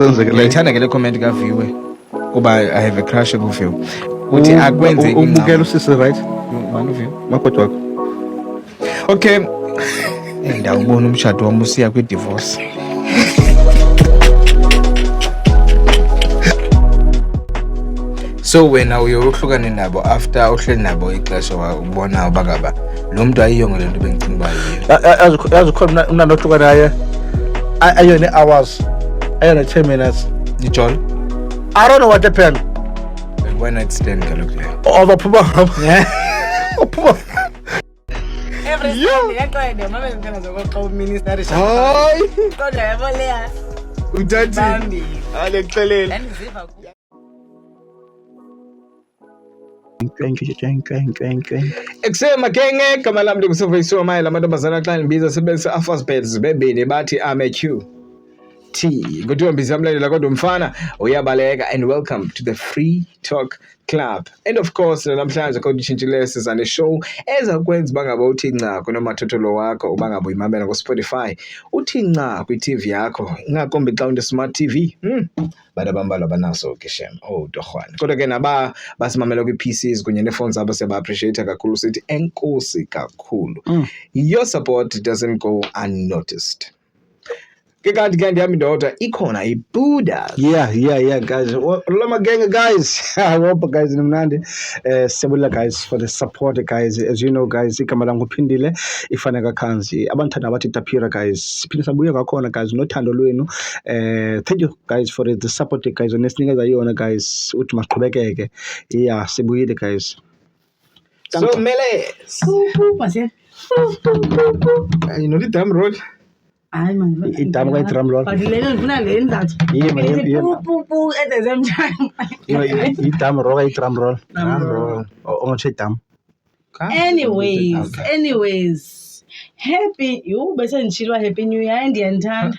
Ngiyayithanda ke le comment kaViwe kuba I have a crush kuViwe. Uthi akwenzeki ubukela usisi right? Manje uViwe. Makoti wakho. Okay. Ndawubona umshado wami usiya kwi-divorce. So wena uyohlukana nabo after uhleli nabo ixesha ubona ubakaba lo muntu ayiyongo lento bengicinga bayiyo. Yazi khona umnandi ohluka naye ayona hours ayona 10 minutes. Ijol. I don't know what happened. Why not stand kalokho leyo? Obaphuma ophuma Every Sunday yaqede mama ngikana zokuxa uminister Hayi. kodwa yabo leya Uthathi. bambi Alekuxelela. andiziva Ekusema kenge igama lami likusofeyisiwa maye lamantombazana xa ndibiza sebenzisa alphabets bebini bathi I'm a Q T. Kuthiwa yamlalela kodwa umfana uyabaleka and welcome to the Free Talk Club. And of course namhlanje kodwa ishintshile sizane show ezakwenza bangaba uthi nca kunomathotholo wakho ubangaba uyimamela ku Spotify. Uthi nca kwi TV yakho ingakombi xa une smart TV. Bada bambala banaso ke shem. Oh Dogwane. Kodwa ke naba basimamela kwi PCs kunye ne phones abo siyaba appreciate kakhulu sithi enkosi kakhulu. Your support doesn't go unnoticed. Ke kanti ke ndiyami ndoda ikhona iBuddha. Yeah guys. Lama gang guys. I hope guys nimnandi. Siyabonga guys for the support guys. As you know guys igama langu uphindile ifana kakhanzi. Abanthanda abathi Tapira guys. Siphinde sabuye ngakhona guys nothando lwenu. Thank you guys for the support guys. Nesinikeza yona guys uthi masiqhubekeke. Yeah sibuyile guys. So mele. mase You know the drum roll. hayi man Idam ka drum roll. but lena ngifuna le ndathi Yeah man. pu at the same time Idam roll ka drum roll. Drum roll. Ongothi dam. anyways happy you bese ngishilwa happy new year ndiyanthanda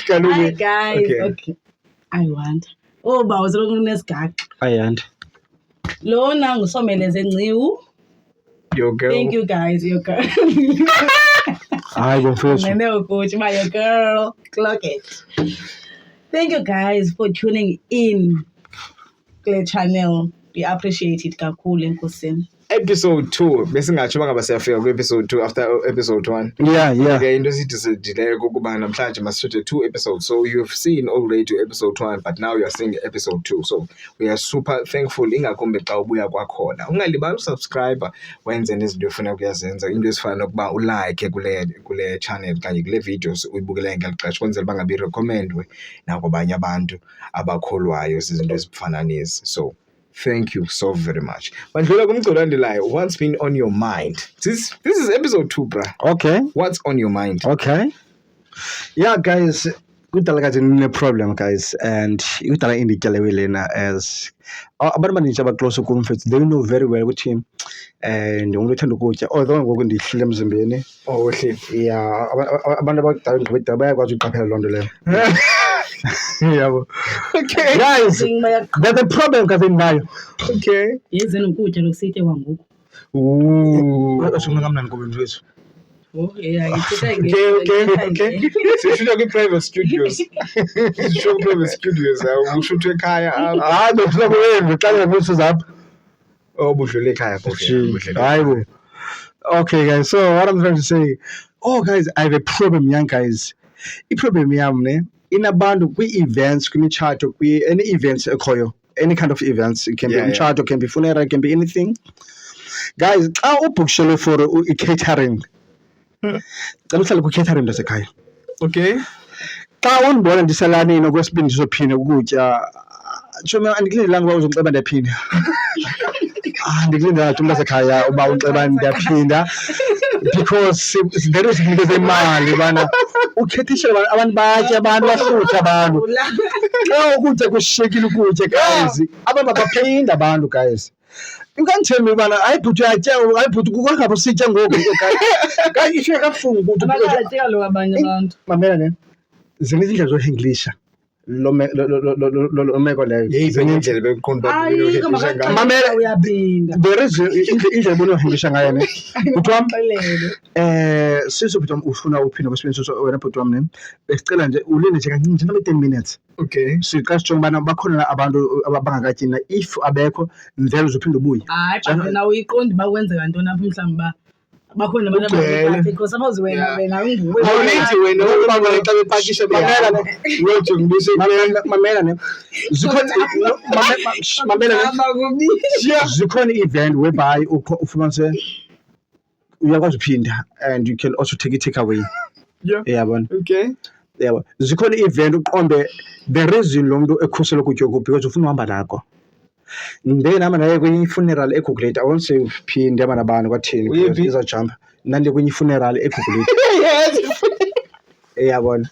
hi guys okay I want ba uzoloku nesigaqa Ayanda. lona ngusomeleze Nciwu. Your girl. Thank you guys your girl Hayi bomfethu. Nene coach my your girl clock it. Thank you guys for tuning in Clear Channel. We appreciate it kakhulu enkosini. Episode 2 besingatsho bangaba siyafika ku episode 2 after episode 1. Yeah. Okay, into sidelay ukuba namhlanje masithathe 2 episodes. So you've seen already to episode 1 but now you are seeing episode 2. So we are super thankful ingakumbe xa ubuya kwakhona. Ungalibali usubscribe wenze nezinto ofuna ukuyazenza. Into ezifana nokuba ulike kule channel kanye kule videos uyibukele ngelixesha kwenzela bangabi recommendwe nakwabanye abantu abakholwayo izinto ezifana nezi. So thank you so very much. Mandlula kumculo andelayo. What's been on your mind? This is episode 2, bruh. Okay. What's on your mind? Okay. Yeah, guys. Kudala kathi nine problem guys and kudala indityalewile na as abantu abaninji abaclose kumfethu they know very well ukuthi and umuntu uthanda ukutya although ngoku ndihlile emzimbeni. Oh hle. Yeah, abantu abadala ngibhedda bayakwazi uqaphela loo nto leyo. Yabo. Okay. Guys, there's a problem kaze nayo. Okay. Yezeni ukutya lokusithe kwangoku. Asungena kamnandi ngoba mfethu. Oh yeah, Okay. Sishuta kwi-private studios. Sishuta kwi-private studios. Ushuthwe ekhaya. Hayi bekusuka kuwena uqala ngokuthi zapha. Oh budlule ekhaya Hayi bo. Okay guys, so what I'm trying to say, guys, I have a problem young guys. I-problem yam ne inabantu kwi-events, kwimitshato, any events ekhoyo, any kind of events, it can be umtshato, can be funeral, can be anything. Guys, xa ubhukishelwe for i-catering, cela uhlale ku-catering ndasekhaya. Okay. Xa undibona ndiselanini okwesibini ndizophinda ukutya, tshomi andikulindelanga uba uzondiceba ndiyaphinda. Andikulindelanga umntu wasekhaya uba unceba ndiyaphinda because there is izinto zemali bana ukhethishe abantu batye abantu bahluthe abantu xa ukutya kushiyekile ukutya guys abantu baphinda abantu guys. You can't tell me bana ayibhuti yatya ayibhuti kukho sitya ngoku guys ishiyeka kabuhlungu ukuthi abanye abantu mamela ne zininzi indlela zohenglisha lo meko leyo yeyiphi indlela bekunqondo Hayi Mamela. uyaphinda. there is indlela bonohambisha ngayo ne bhuti wami Xelele. siso bhuti wami ufuna uphinda kwesibini wena bhuti wami ne besicela nje ulinde nje kancinci nje 10 minutes okay siqala sijonge ubana bakhona abantu abangakatyi na if abekho then uzophinda ubuye Hayi but na uyiqondi bakwenzeka ntoni apha mhlawumbi ba bakhona abantu Ugcwele. abakhe because suppose wena unguwe. awulinzi wena ubaba xa bepakisha Mamela ne uyothi ngibise mamela ne zikhona mamela ne zikhona i-event whereby ufumanise uyakwazi uphinda and you can also take away yeah yabona okay yabo zikhona i-event uqonde the reason lo muntu ekhusela ukutya oku because ufuna uhamba nakho then hamba naye kwenye i-funeral egugulate awon't say uphinde hamba nabantu kwathini Uyephi? izajumpa nandi kwenye i-funeral egugulate yabona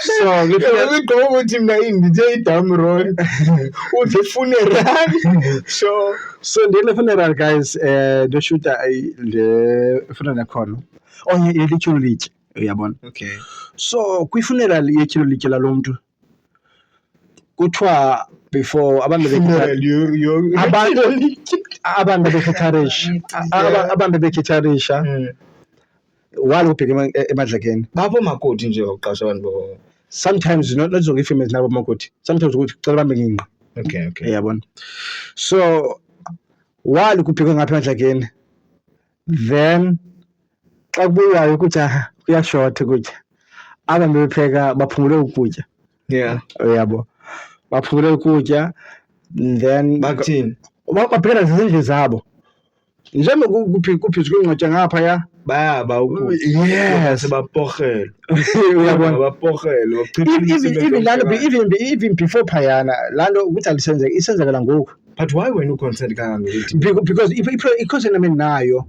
so ngigqoka ukuthi mina indithe idam roll uthi funeral so ndile funeral guys the shooter le funeral khona yelityholo litye uyabona okay so kwi-funeral yetyholo litye lalo mntu kuthiwa before abantu abantu bekhetharisha abantu bekhetharisha walo ubheke emadlakeni bapho makoti nje uqasha abantu sometimes not zonke ii-females nabo makoti sometimes ukuthi kucela bambe nginqa okay yabona so walo kubhekwe ngapha emadlakeni then xa kubuyayo ukutya kuyashotha ukutya abantu bepheka baphungule ukutya yeah yabo baphungule ukutya then bakuthini babhekana zizindlu zabo njengoba kuphizwe kwingcotya ngaphaya bayaba yes sebaporhela uyabona baporhela even before phayana laa nto ukuthi alisenzeka isenzekela ngoku but why wena uconcerned kangangelithi because i-concern nayo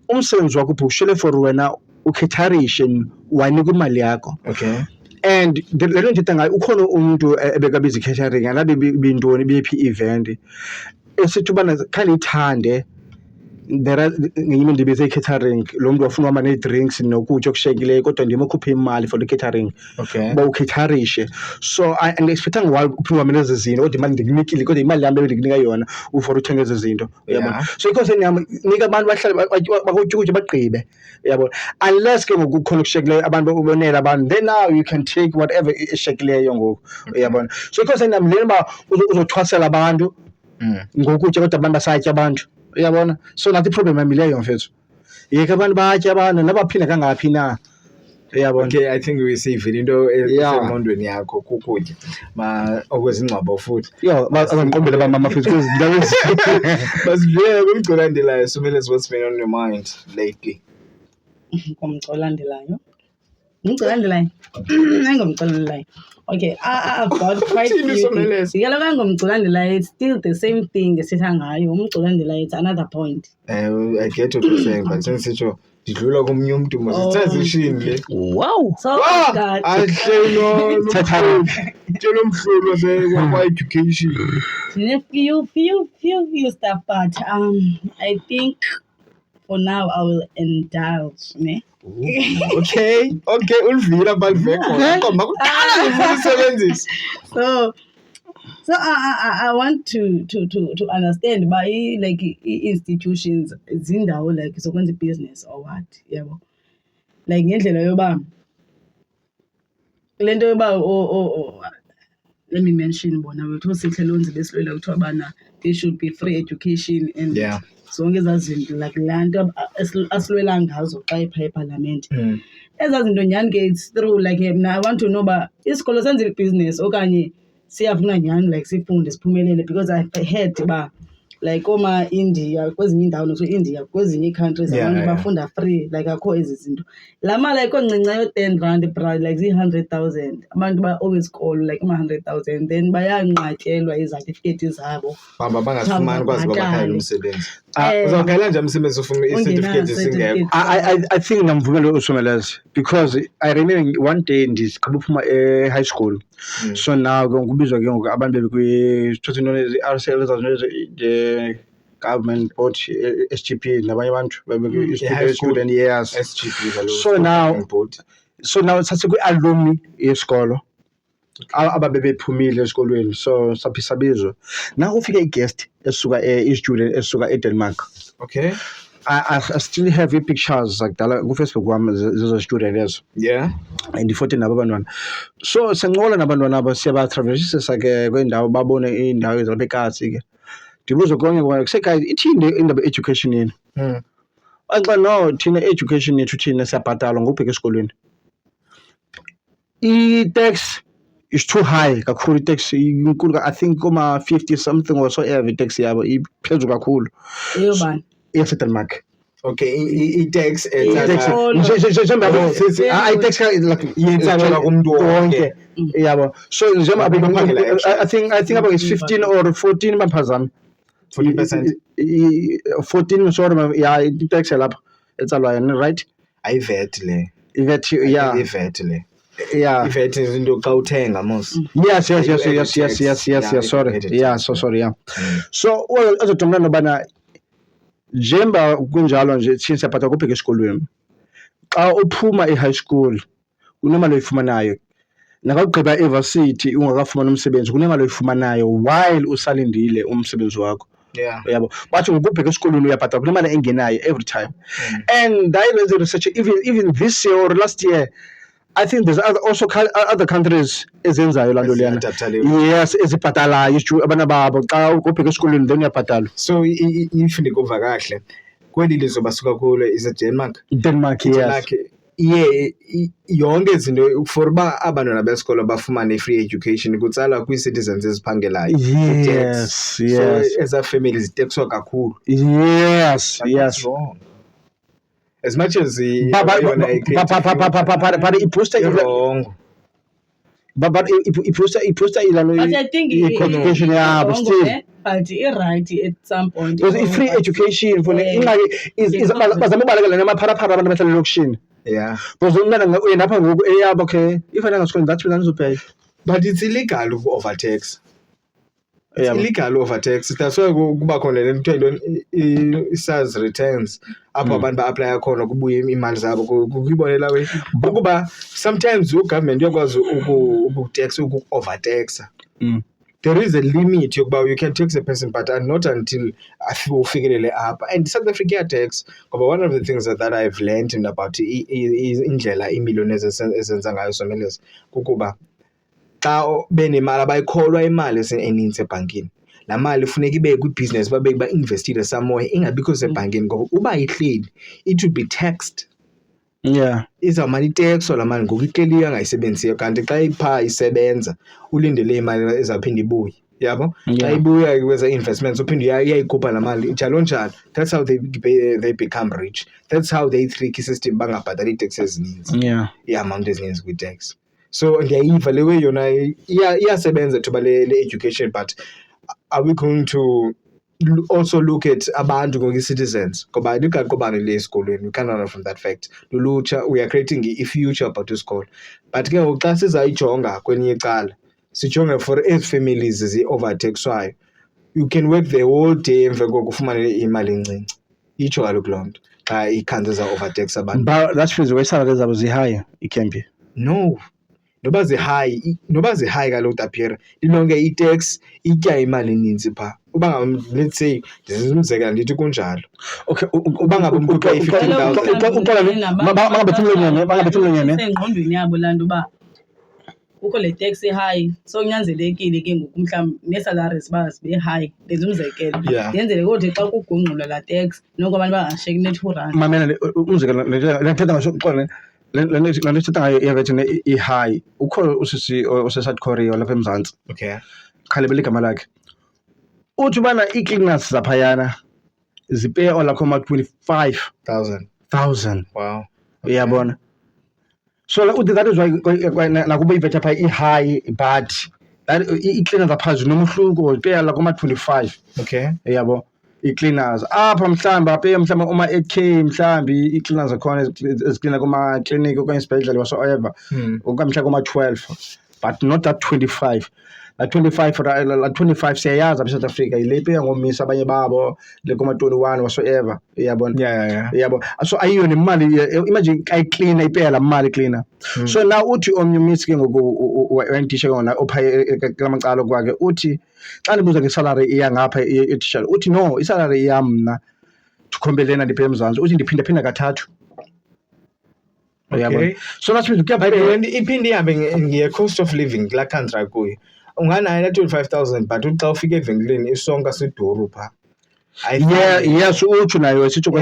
umsebenzi wakho ubhukushele for wena ukhetharishe wanika imali yakho okay and le nto ndithetha ngayo ukhona umntu ebekabiza i-catering anabe bintoni bephi i-event esithi ubana khande ithande ngenye imini ndibize i-catering lo mntu wafuna uhamba nee-drinks nokutya okushekileyo kodwa ndim okhuphe imali for the catering okay uba ukhetharishe so andiexpectanga why uphinde uhambe nezi zinto kodwa imali ndikunikile kodwa imali yam bendikunika yona for uthenga ezi zinto uyabona so ikhonseni yam nika abantu bahlale bakutya ukutya bagqibe uyabona unless ke ngoku kukhona okushekileyo abantu ubonela abantu then now you can take whatever eshekileyo ngoku uyabona so ikhonseni yam lena uba uzothwasela abantu ngokutya kodwa abantu basatya abantu uyabona so nathi iproblem yami leyo mfethu yeke abantu batya abantu nabaphinda kangaphi na uyabona okay I think we save into esengqondweni yakho kukutya okwezingcwabo futhi yo bazangiqombela bamama mfethu kwezindawo basidlule kumgcolandelayo Sumelezi, what's been on your mind lately Ngomgcolandelayo Ngomgcolandelayo okay I've got quite few yaloka ngomgcolandelayo it's still the same thing esitha ngayo umgcolandelayo it's another point I get what you're saying but sensitsho ndidlula komnye umntu masitsazishini le wow so God ahlelo nomhlolo kwa-education few stuff but I think for now I will indulge ne okay ulivila balivekho komba kudala ngifuna usebenzisa so I want to understand by like institutions zindawo like sokwenza business or what yabo like ngendlela yoba lento yoba let me mention bona wethu sihle lonzi besilwela kuthiwa bana there should be free education and zonke ezazinto like lanto asilwela ngazo xa ipha eParliament ezazinto nyani ke it's through like I want to know ba isikolo senza business okanye siyafuna nyani like sifunde siphumelele because I heard ba like oma India kwezinye indawo no India kwezinye countries abantu bafunda free like akho ezi zinto la mali ayikho ncincayo 10 rand like 100,000 abantu ba always call like 100,000 then bayanqatyelwa izatifiketi zabo bangafumani kwazi babakhayela umsebenzi uzawukhayela nje umsebenzi ufuna i-certificate singekho I think ngamvumela uSumelezi because I remember one day ndisigqiba uphuma high school so now ngubizwa ke ngoku abantu bebekwi RCL government board SGP nabanye abantu student years SGP so now sasikwi-alumni yesikolo ababephumile esikolweni so sabizwa now ufike i-guest esuka i-student esuka eDenmark. Okay. I still have pictures zakudala ku-Facebook wami zezo-student lezo. Yeah. And i-14 nabo abantwana so sencola nabantwana abo siyabatraversisa ke kwendawo babone indawo ezilapha ekatsi ke ndibuza konke kwayo guys ithini indaba education yini xa no thina education yethu thina siyabhatalwa ngokubheka esikolweni i-tax is too high kakhulu i-tax inkulu I think kuma 50 something or so i-tax yabo iphezulu kakhulu eyobani yaseDenmark. Okay, i-tax i-tax yentsala kumuntu wonke yabo so I think about it's 15 or 14 baphazami 40%. 14 sorry yeah i-tax lapha etsalwayo right ayivet le ivet yeah ivet le yeah ivet izinto xa uthenga mos yes sorry yeah so azodumla nobana njemba kunjalo nje thina siyaphatha kubheka esikolweni xa uphuma e-high school kunemali oyifumanayo nakugqiba e-varsity ungakafumana umsebenzi kunemali oyifumanayo while usalindile umsebenzi wakho. Yeah. Yabo bathi ngokubheka esikolweni uyabhatala kunemali engenayo every time and I did research even this year or last year I think there's also other countries ezenzayo lanto leyana yes ezibhatalayo abana babo xa ukubheka esikolweni then uyabhatala. So if ndikuva kahle kweli lizwe basuka kulo is Denmark yes yonke izinto for uba abantwana besikolo bafumane i-free education kutsala kwii-citizens eziphangelayo. Yes so eza family zitekswa kakhulu. Yes wrong. As much as but wrong. But I think education yabo still but right at some point because free education for bazamubalekela namapharapara abantu bahlala elokishini. Yeah, because umntana uyapha ngoku eyabo okay if anangasikole that's when uzopay but it's illegal to overtax. It's illegal overtax. That's why kuba khona le nto i-SARS returns apho abantu ba-aplya khona kubuye imali zabo kuyibonela we ukuba sometimes government uyakwazi uku-overtaxa. There is a limit yokuba you can tax a person but not until ufikelele apha. And South Africa tax ngoba one of the things that I've learned about indlela iimillionaires ezenza ngayo someleza kukuba xa benemali abayikholwa imali eninzi ebhankini laa mali funeka ibe kwi-business babeke ba-investile somewhere ingabikho sebhankini ngoba uba ihleli it will be taxed. Yeah, izawumane itekswa laa mali ngoku ihleli angayisebenzisiyo kanti xa iphaa isebenza ulindele imali ezawuphinda ibuye yabo xa ibuya kweza investments uphinde iyayikhupha laa mali njalo njalo. That's how they become rich. That's how they trick isystem bangabhatali ii-tax ezininzi i-amount ezininzi kwi-tax. So ndiyayiva le way yona iyasebenza thuba le-education but are we going to also look at abantu ngoku-citizens ngoba ligaqobani le esikolweni we can't run from that fact. Lulutsha we are creating i-future about isikolo but ke ngoku xa sizayijonga kwelinye icala sijonge for ezi families zi-overtaxwayo you can work the whole day emva koko ufumane imali encinci itsho kaloku loo nto xa ikhanze za-overtax abantu. But that means wesalary zabo zihigh ikhempi no noba zihayi kaloku tapira lilonke i-tax itya imali eninzi phaa uba let's say ndizimzekela ndithi kunjalo okay uba ngabe umntu upa i-15,000 engqondweni yabo laa nto uba kukho le tax e-high so kunyanzelekile ke ngoku mhlawumbi nee-salaries uba zibe high ndenza umzekelo yenzele kothi xa kugungqulwa laa tax noko abantu bangashiyeki ne-2 rand. mamela umzekelo ndithetha ngaso lanto ithetha ngayo iyavethi i-high ukhona usisi ose-South Korea lapha eMzantsi khalebele igama lakhe uthi ubana ii-cleaners zaphayana zipeya olakho ma-25,000. Wow. Uyabona so that is why nakuba ivetha phaa i-high but ii-cleaners zaphaya nomhluko zipeya lakho ma-25 yabo ii-cleaners apha mhlawumbi apeya mhlawumbi uma-8K mhlawumbi ii-cleaners zakhona eziklina kuma-clinic okanye esibhedlele whatsoever okanye mhlawumbi kuma-12 but not that 25. la 25 siyayazi apha eSouth Africa yile ipeya ngomisa abanye babo le kuma-21 whatsoever uyabona yabo so ayiyo nemali imagine ayicleana ipeya la mali cleaner so now uthi omnye umisi ke ngoku wendisha yona ophaye kalamacala kwakhe uthi xa ndibuza ngesalary iya ngapha etishara uthi no isalary iyam mna tukhombelena ndiphe eMzantsi uthi ndiphindaphinda kathathu. Okay. So that's means iphinde ihambe nge-cost of living kulaa country akuyo unganayo na-25,000 but uthi xa ufika evenkileni isonka siduru phaa. Yes utsho nayo sitsho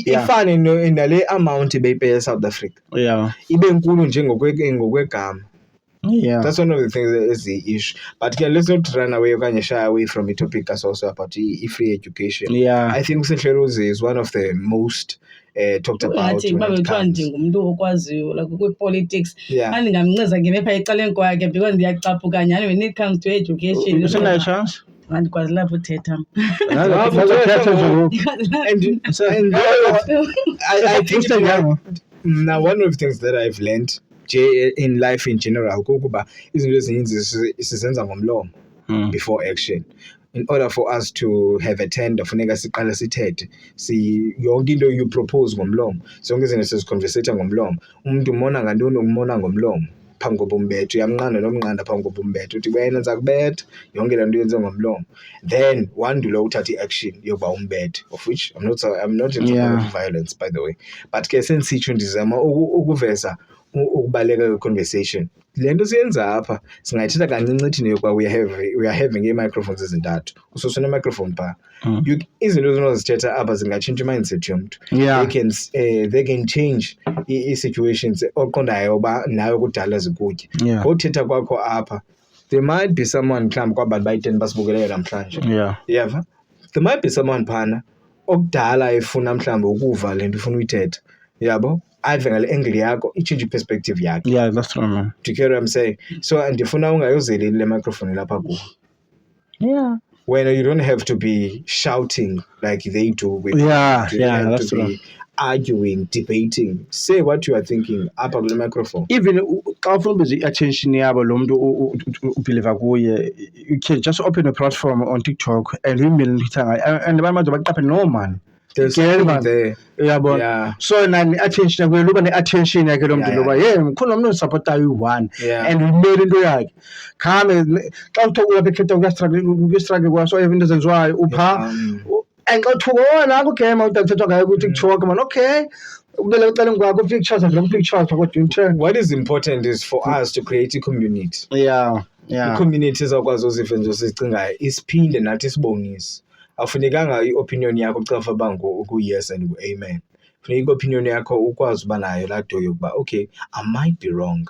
ifane nale amount beyipeya eSouth Africa ibe nkulu nje ngokwegama. That's one of the things that is the issue. But let's not run away or shy away from the topic as also about free education. I think Sehlelozzi is one of the most talked about. Ndingumntu okwaziyo like kwi-politics andingamnceza ngepha ecaleni kwakhe because ndiyacaphuka nyhani when it comes to education. Usenayo chance? Andikwazi lapho uthetha. I think now one of the things that I've learned in life in general kukuba izinto ezininzi sizenza ngomlomo before action. In order for us to have a tender funeka siqale sithethe yonke into you propose ngomlomo zonke izinto siziconversate ngomlomo umuntu umona ngantoni umona ngomlomo phambi koba umbethe uyamnqanda nomnqanda phambi koba umbethe uthi wena ndiza kubetha yonke le nto yenze ngomlomo then wandule uthatha i-action yokuba umbethe of which I'm not in support of violence by the way but ke sensitsho ndizama ukuveza ukubaleka kwe-conversation le nto siyenza apha singayithetha kancinci thina yokuba we are having ii-microphones ezintathu usosona microphone phaa izinto ezinozithetha apha zingatshintsha i-mindset yomntu they can change ii-situations oqondayo uba nawe kudala zikutya ngothetha kwakho apha there might be someone mhlawumbi kwabantu bayi-10 basibukeleyo namhlanje yeva there might be someone phana okudala efuna mhlawumbi ukuva le nto ufuna uyithetha yabo ave ngale angle yakho ichange perspective yakhe. That's true man. Do you get what I'm saying? So andifuna ungayozeli le microphone lapha kuwe. When you don't have to be shouting like they do with that's true. Arguing, debating. Say what you are thinking apha kule microphone. Even xa ufuna ubeza i-attention yabo lo mntu ubhiliva kuye you can just open a platform on TikTok and email and abantu baqaphe no man. So attention yakhe luba ne-attention yakhe lo mntu loba khona umntu ondisapotayo uyi-one and umele into yakhe khame xa uthe ulapha ekhetha kuyistruggle kwaso into ezenziwayo uphaa and xa uthuka nanko ugema udakuthethwa ngayo kuTikTok man okay ubele ucaleni kwakho pictures and long pictures what is important is for us to create a community i-community ezawukwazi uzive nje sizicingayo isiphinde nathi sibonise awufunekanga i-opinion yakho xa uba ku-yes and ku-amen funeka i-opinion yakho ukwazi uba nayo laa do yokuba okay I might be wrong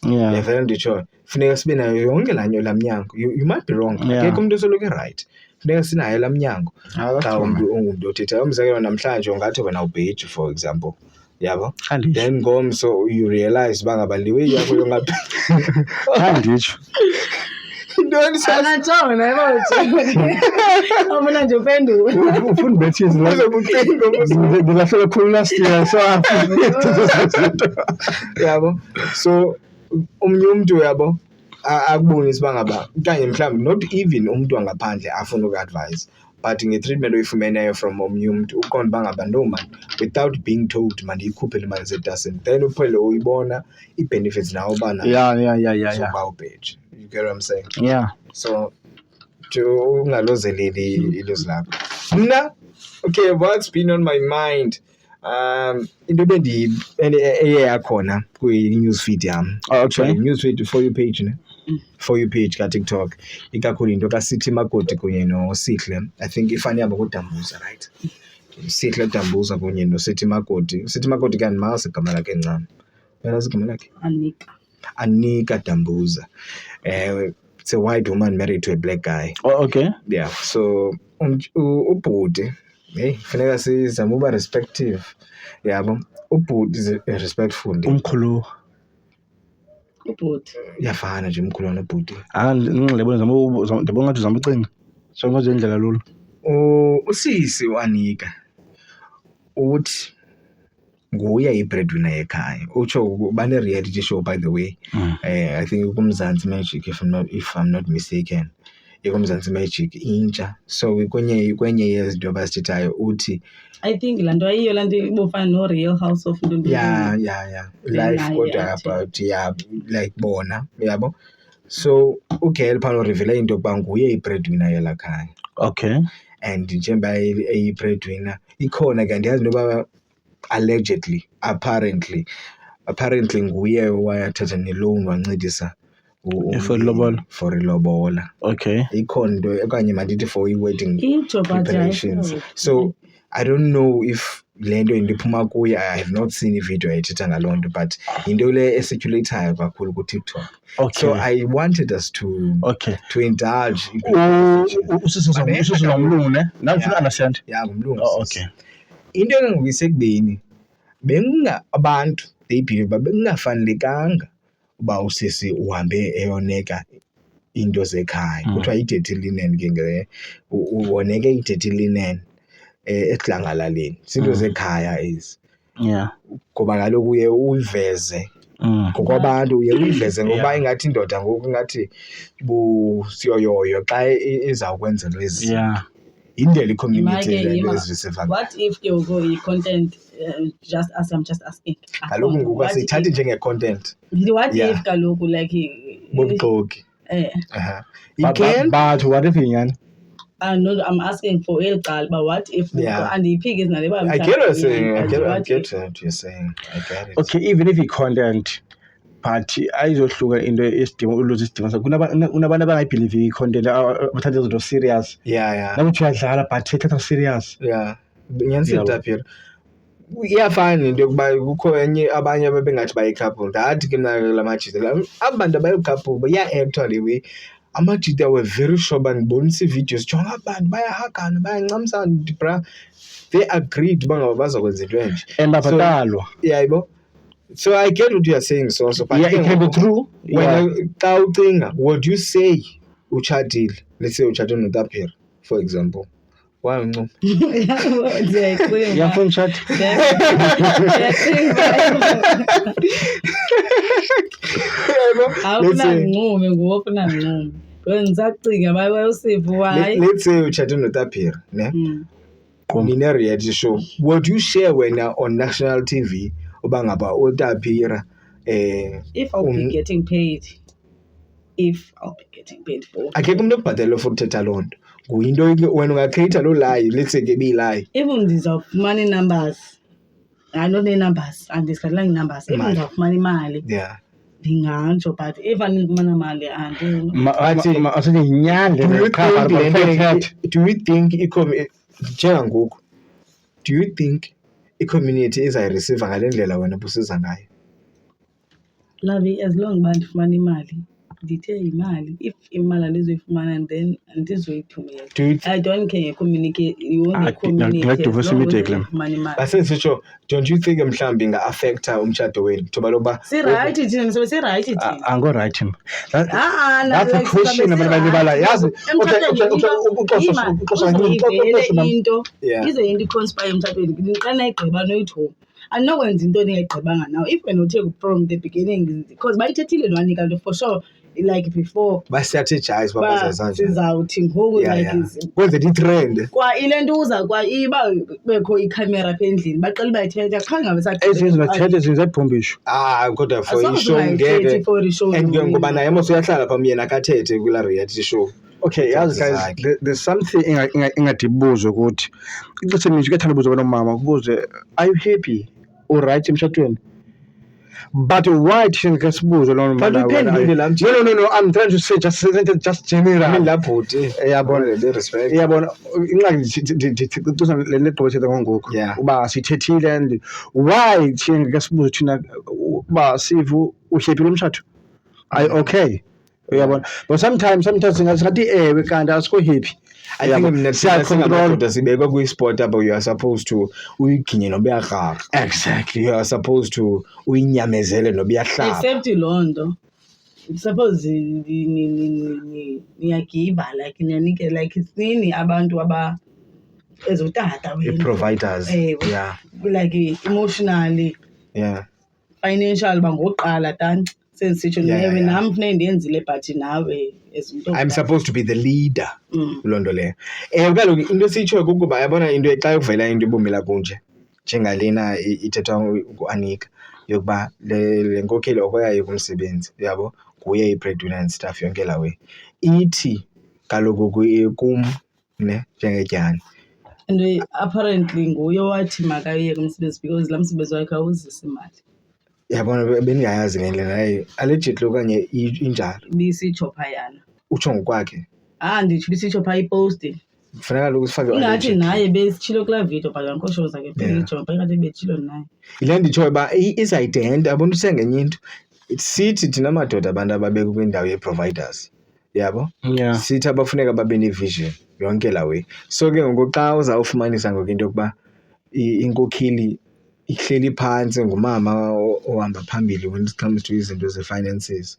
yavela nditshoyo funeka sibe nayo yonke laa mnyango you might be wrong akekho umntu osoloku right funeka sinayo laa mnyango xa umntu ongumntu othethayo umzekelo namhlanje ungathi wena ubheji for example yabo then ngomso you realize uba ngaba liwe yakho yongaphi anditsho Amona nje uphendule. Ufuna ubethise ngilahlela khulu last year so yabo so omnye umuntu yabo akubonisa uba ngaba kanye mhlawumbi not even umuntu wangaphandle afuna uku-advise but nge-treatment oyifumeneyo from omnye umuntu uqonda uba ngaba no man without being told mandiyikhuphe le mali zetasini then uphele uyibona ii-benefits nawo uba nayoba ubheje. You get what I'm saying? So ungalozeleli iluzi lakho mna okay what's been on my mind into eye yakhona kwi-newsfeed yam newsfeed for you page for you page ka-TikTok ikakhulu into kaSithi Makoti kunye noSihle I think ifani yabo kuDambuza right Sihle Dambuza kunye noSithi Makoti kanti mazi igama lakhe ncam yalazi igama lakhe Anika Dambuza it's a white woman married to a black guy. So ubhuti funeka sizame uba respective yabo ubhuti is respectful umkhulu ubhuti yafana nje umkhulu nobhuti ndibona ngathi uzama ucinga so ngoze indlela lula usisi wanika uthi nguye i-breadwinner ekhaya. Utsho bane-reality show by the way. I think kuMzansi Magic if I'm not mistaken. ikumzansi Magic intsha. So kwenye yezinto abazithethayo uthi I think laa nto ayiyo laa nto ibofana no-Real House of Ntombazana. yeah life kodwa about like bona yabo. So ugirl phana urivela into yokuba nguye i-breadwinner yelaa khaya. Okay. And njengoba eyi-breadwinner ikhona ke andiyazi noba allegedly apparently nguye wayathatha ne-loan wancedisa for ilobola. Okay. Ikhona into okanye mandithi for i-wedding Itsho but preparations. So I don't know if le nto indiphuma kuye. I have not seen ivideo ayithetha ngaloo nto, but yinto le esirculateyo kakhulu kuTikTok. Okay. So I wanted us to indulge. Ususu nomlungu ne? Now you understand? Yeah, ngumlungu. Oh, okay. Into engoku isekubeni abantu they believe uba bekungafanelekanga uba usisi uhambe eyoneka into zekhaya. Kuthiwa i-dirty linen ke uwoneke i-dirty linen esidlangalaleni. Zinto zekhaya ezi. Yeah. Ngoba kaloku uye uyiveze ngokwabantu, uye uyiveze ngoba ingathi indoda ngoku ingathi busiyoyoyo xa izawukwenzelwa ezi. Yeah. Indlela i-community ezirisiva. What if ke ngoku i-content I'm just asking. Kaloku ngoku asiyithathi njenge-content. What if kaloku like bobuxoki. But what if inyani? No, I'm asking for el cala, but what if and the pig is not able. I get what you're saying. I get what you're saying. I get it. Okay, even if i-content but ayizohluka into esidinga uluze isidinga sakho. Kunabantu abangayibhelieve i-content abathatha izinto serious. Yeah. Nakuthi uyadlala but ethatha serious. Yeah. Ngiyanisida phela. Iyafana into yokuba kukho abanye ababengathi bayi-couple. Ndathi ke mna la majita abantu abayi-couple baya-actwa le way. Amajita were very sure bandibonisa iivideos jonga abantu bayahagana bayancamisana bra. They agreed uba ngaba bazakwenza into enje. And babhatalwa. Yayibo. So I get what you are saying, so but it can be true. When xa ucinga, what you say utshatile, let's say utshate noTapira for example. Why unco? Yafuna utshata. Awufunanqume nguwofunanqume. Ngisacinga bayosiva why. Let's say utshate noTapira, ne? Nine-reality show. What you share when you're on national TV uba ngaba uTapira if I'll be getting paid. For akekho umuntu okubhatalela for uthetha loo nto. Nguyinto wena ungakreata loo lie, let's say ke ibiyilayi. Even ndizawufumana ii-numbers. Numbers andizikhathalanga ii-numbers. Even ndizawufumana imali. Yeah. Ndingatsho but if andifumana mali do you think njengangoku do you think i-community izayireceiva ngale ndlela wena busiza ngayo? Lavi, as long uba ndifumana imali ndithe imali, if imali andizoyifumana then andizoyithumela. I don't care communicate basesitsho don't you think mhlawumbi inga-affecta umtshato wenu thoba loba sirayithi thina sobe sirayithi thina angoright him that's a question abalibala yazi into izoyinto iconspire emtshatweni ndiqala nayigqiba noyi-2 andinokwenza into ndingayigqibanga nawo if wena uthe from the beginning because bayithethile nwanika nto for sure like before bastrategize sizawuthi ngoku kwenzela i-trend kwa ile nto uza kwa iba bekho ikhamera apha endlini baqala bayithetha khange ngabe zebhombisho kodwa for ishow ngeke and ngoba naye mos uyahlala phambi yena akathethe kulaa reality show. Okay, yazi guys, there's something engadibuzo ukuthi ixesha elinje kuyathanda ubuza kwanomama kubuze are you happy or right emshadweni? But why thina sibuzo lo no I'm trying to say just general. I mean lapho yabona le respect yabona ingxaki kuza le negqobo sethu ngoku uba sithethile and why thina sibuzo thina uba sivu uhappy lo mshado okay uyabona but sometimes singathi ewe kanti asikho happy. I think siyaqontrola sibekwe kwi-sport apho you are supposed to uyiginye noba uyarhaqa. Exactly. You are supposed to uyinyamezele noba uyahlaba. Except loo nto suppose niyagiva like niyanike like nini abantu ezotata wena. I-providers. Yeah. Like emotionally, Yeah. financial bangoqala tanci sensitsho Yeah, newe yeah. nam funeka ndiyenzile but nawe as umntu I'm supposed to be the leader. Mm. Loo nto leyo. Kaloku into esitshoyo kukuba yabona into xa ukuvela into ebumila kunje njengalena ithethwa nguAnika yokuba le nkokheli okwayayo kumsebenzi yabo nguye i-breadwinner and stuff yonke laa way. Ithi kaloku kum ne njengetyani. and apparently nguye wathi makaye kumsebenzi because laa msebenzi wakhe awuzisa imali. Yabona bendingayazi ngendlela leyo allegedly okanye injalo Ibisitsho phayana. utsho ngokwakhe. Nditsho ibisitsho phaa ipostini. Kufuneka kaloku sifake Ingathi naye besitshilo kulaa video but andikho zakhe page phakathi betshilo naye. Yile nditshoyo uba izayidenda abona usengenye into sithi thina madoda abantu ababekwe kwindawo yee-providers yabo sithi abafuneka babe ne-vision yonke laa way. So ke ngoku xa uzawufumanisa ngoku into yokuba inkokheli ihleli phantsi ngumama ohamba phambili when it comes to izinto ze-finances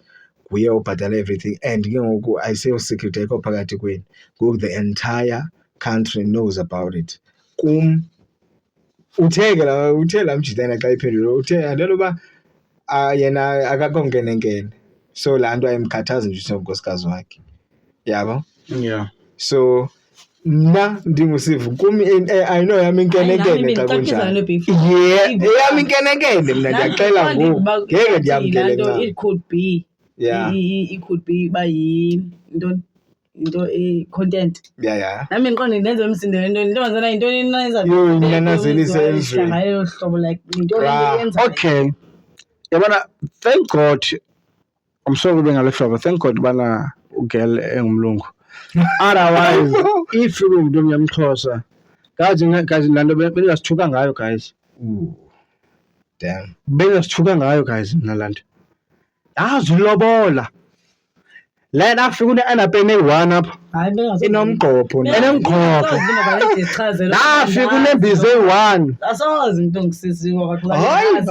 nguye obhatala everything and ke ngoku ayiseyosecret ekho phakathi kweni ngoku the entire country knows about it. Kum uthe laa mjitana xa iphendule uthe andelo uba yena akakho nkenenkene so laa nto ayimkhathazi nje usenkosikazi wakhe yabo. So mna ndingusivu kum I know yam inkenenkene xa kunjalo. Eyam inkenenkene mna ndiyaxela ngoku ngeke ndiyamkele ncam. It could be. Yeah. It could be uba into content. Yeah. Nami ndiqonde ndenze umsindo into ntombazana yintoni na Yho, inanazilise elizweni. Ngaleyo hlobo like into eyenza. Okay. Yabona, thank God. I'm sorry ube ngale hlobo. Thank God bana ugirl engumlungu. Otherwise, if ube umuntu omnyamXhosa, guys lanto bengasithuka ngayo guys. Damn. Bengasithuka ngayo guys nalanto. Azilobola. Lena afika une-enapene one apha. Inomgqopho. Enomgqopho. Nafika unembize one. Asozi into ngisisiwe kwathi. Hayi,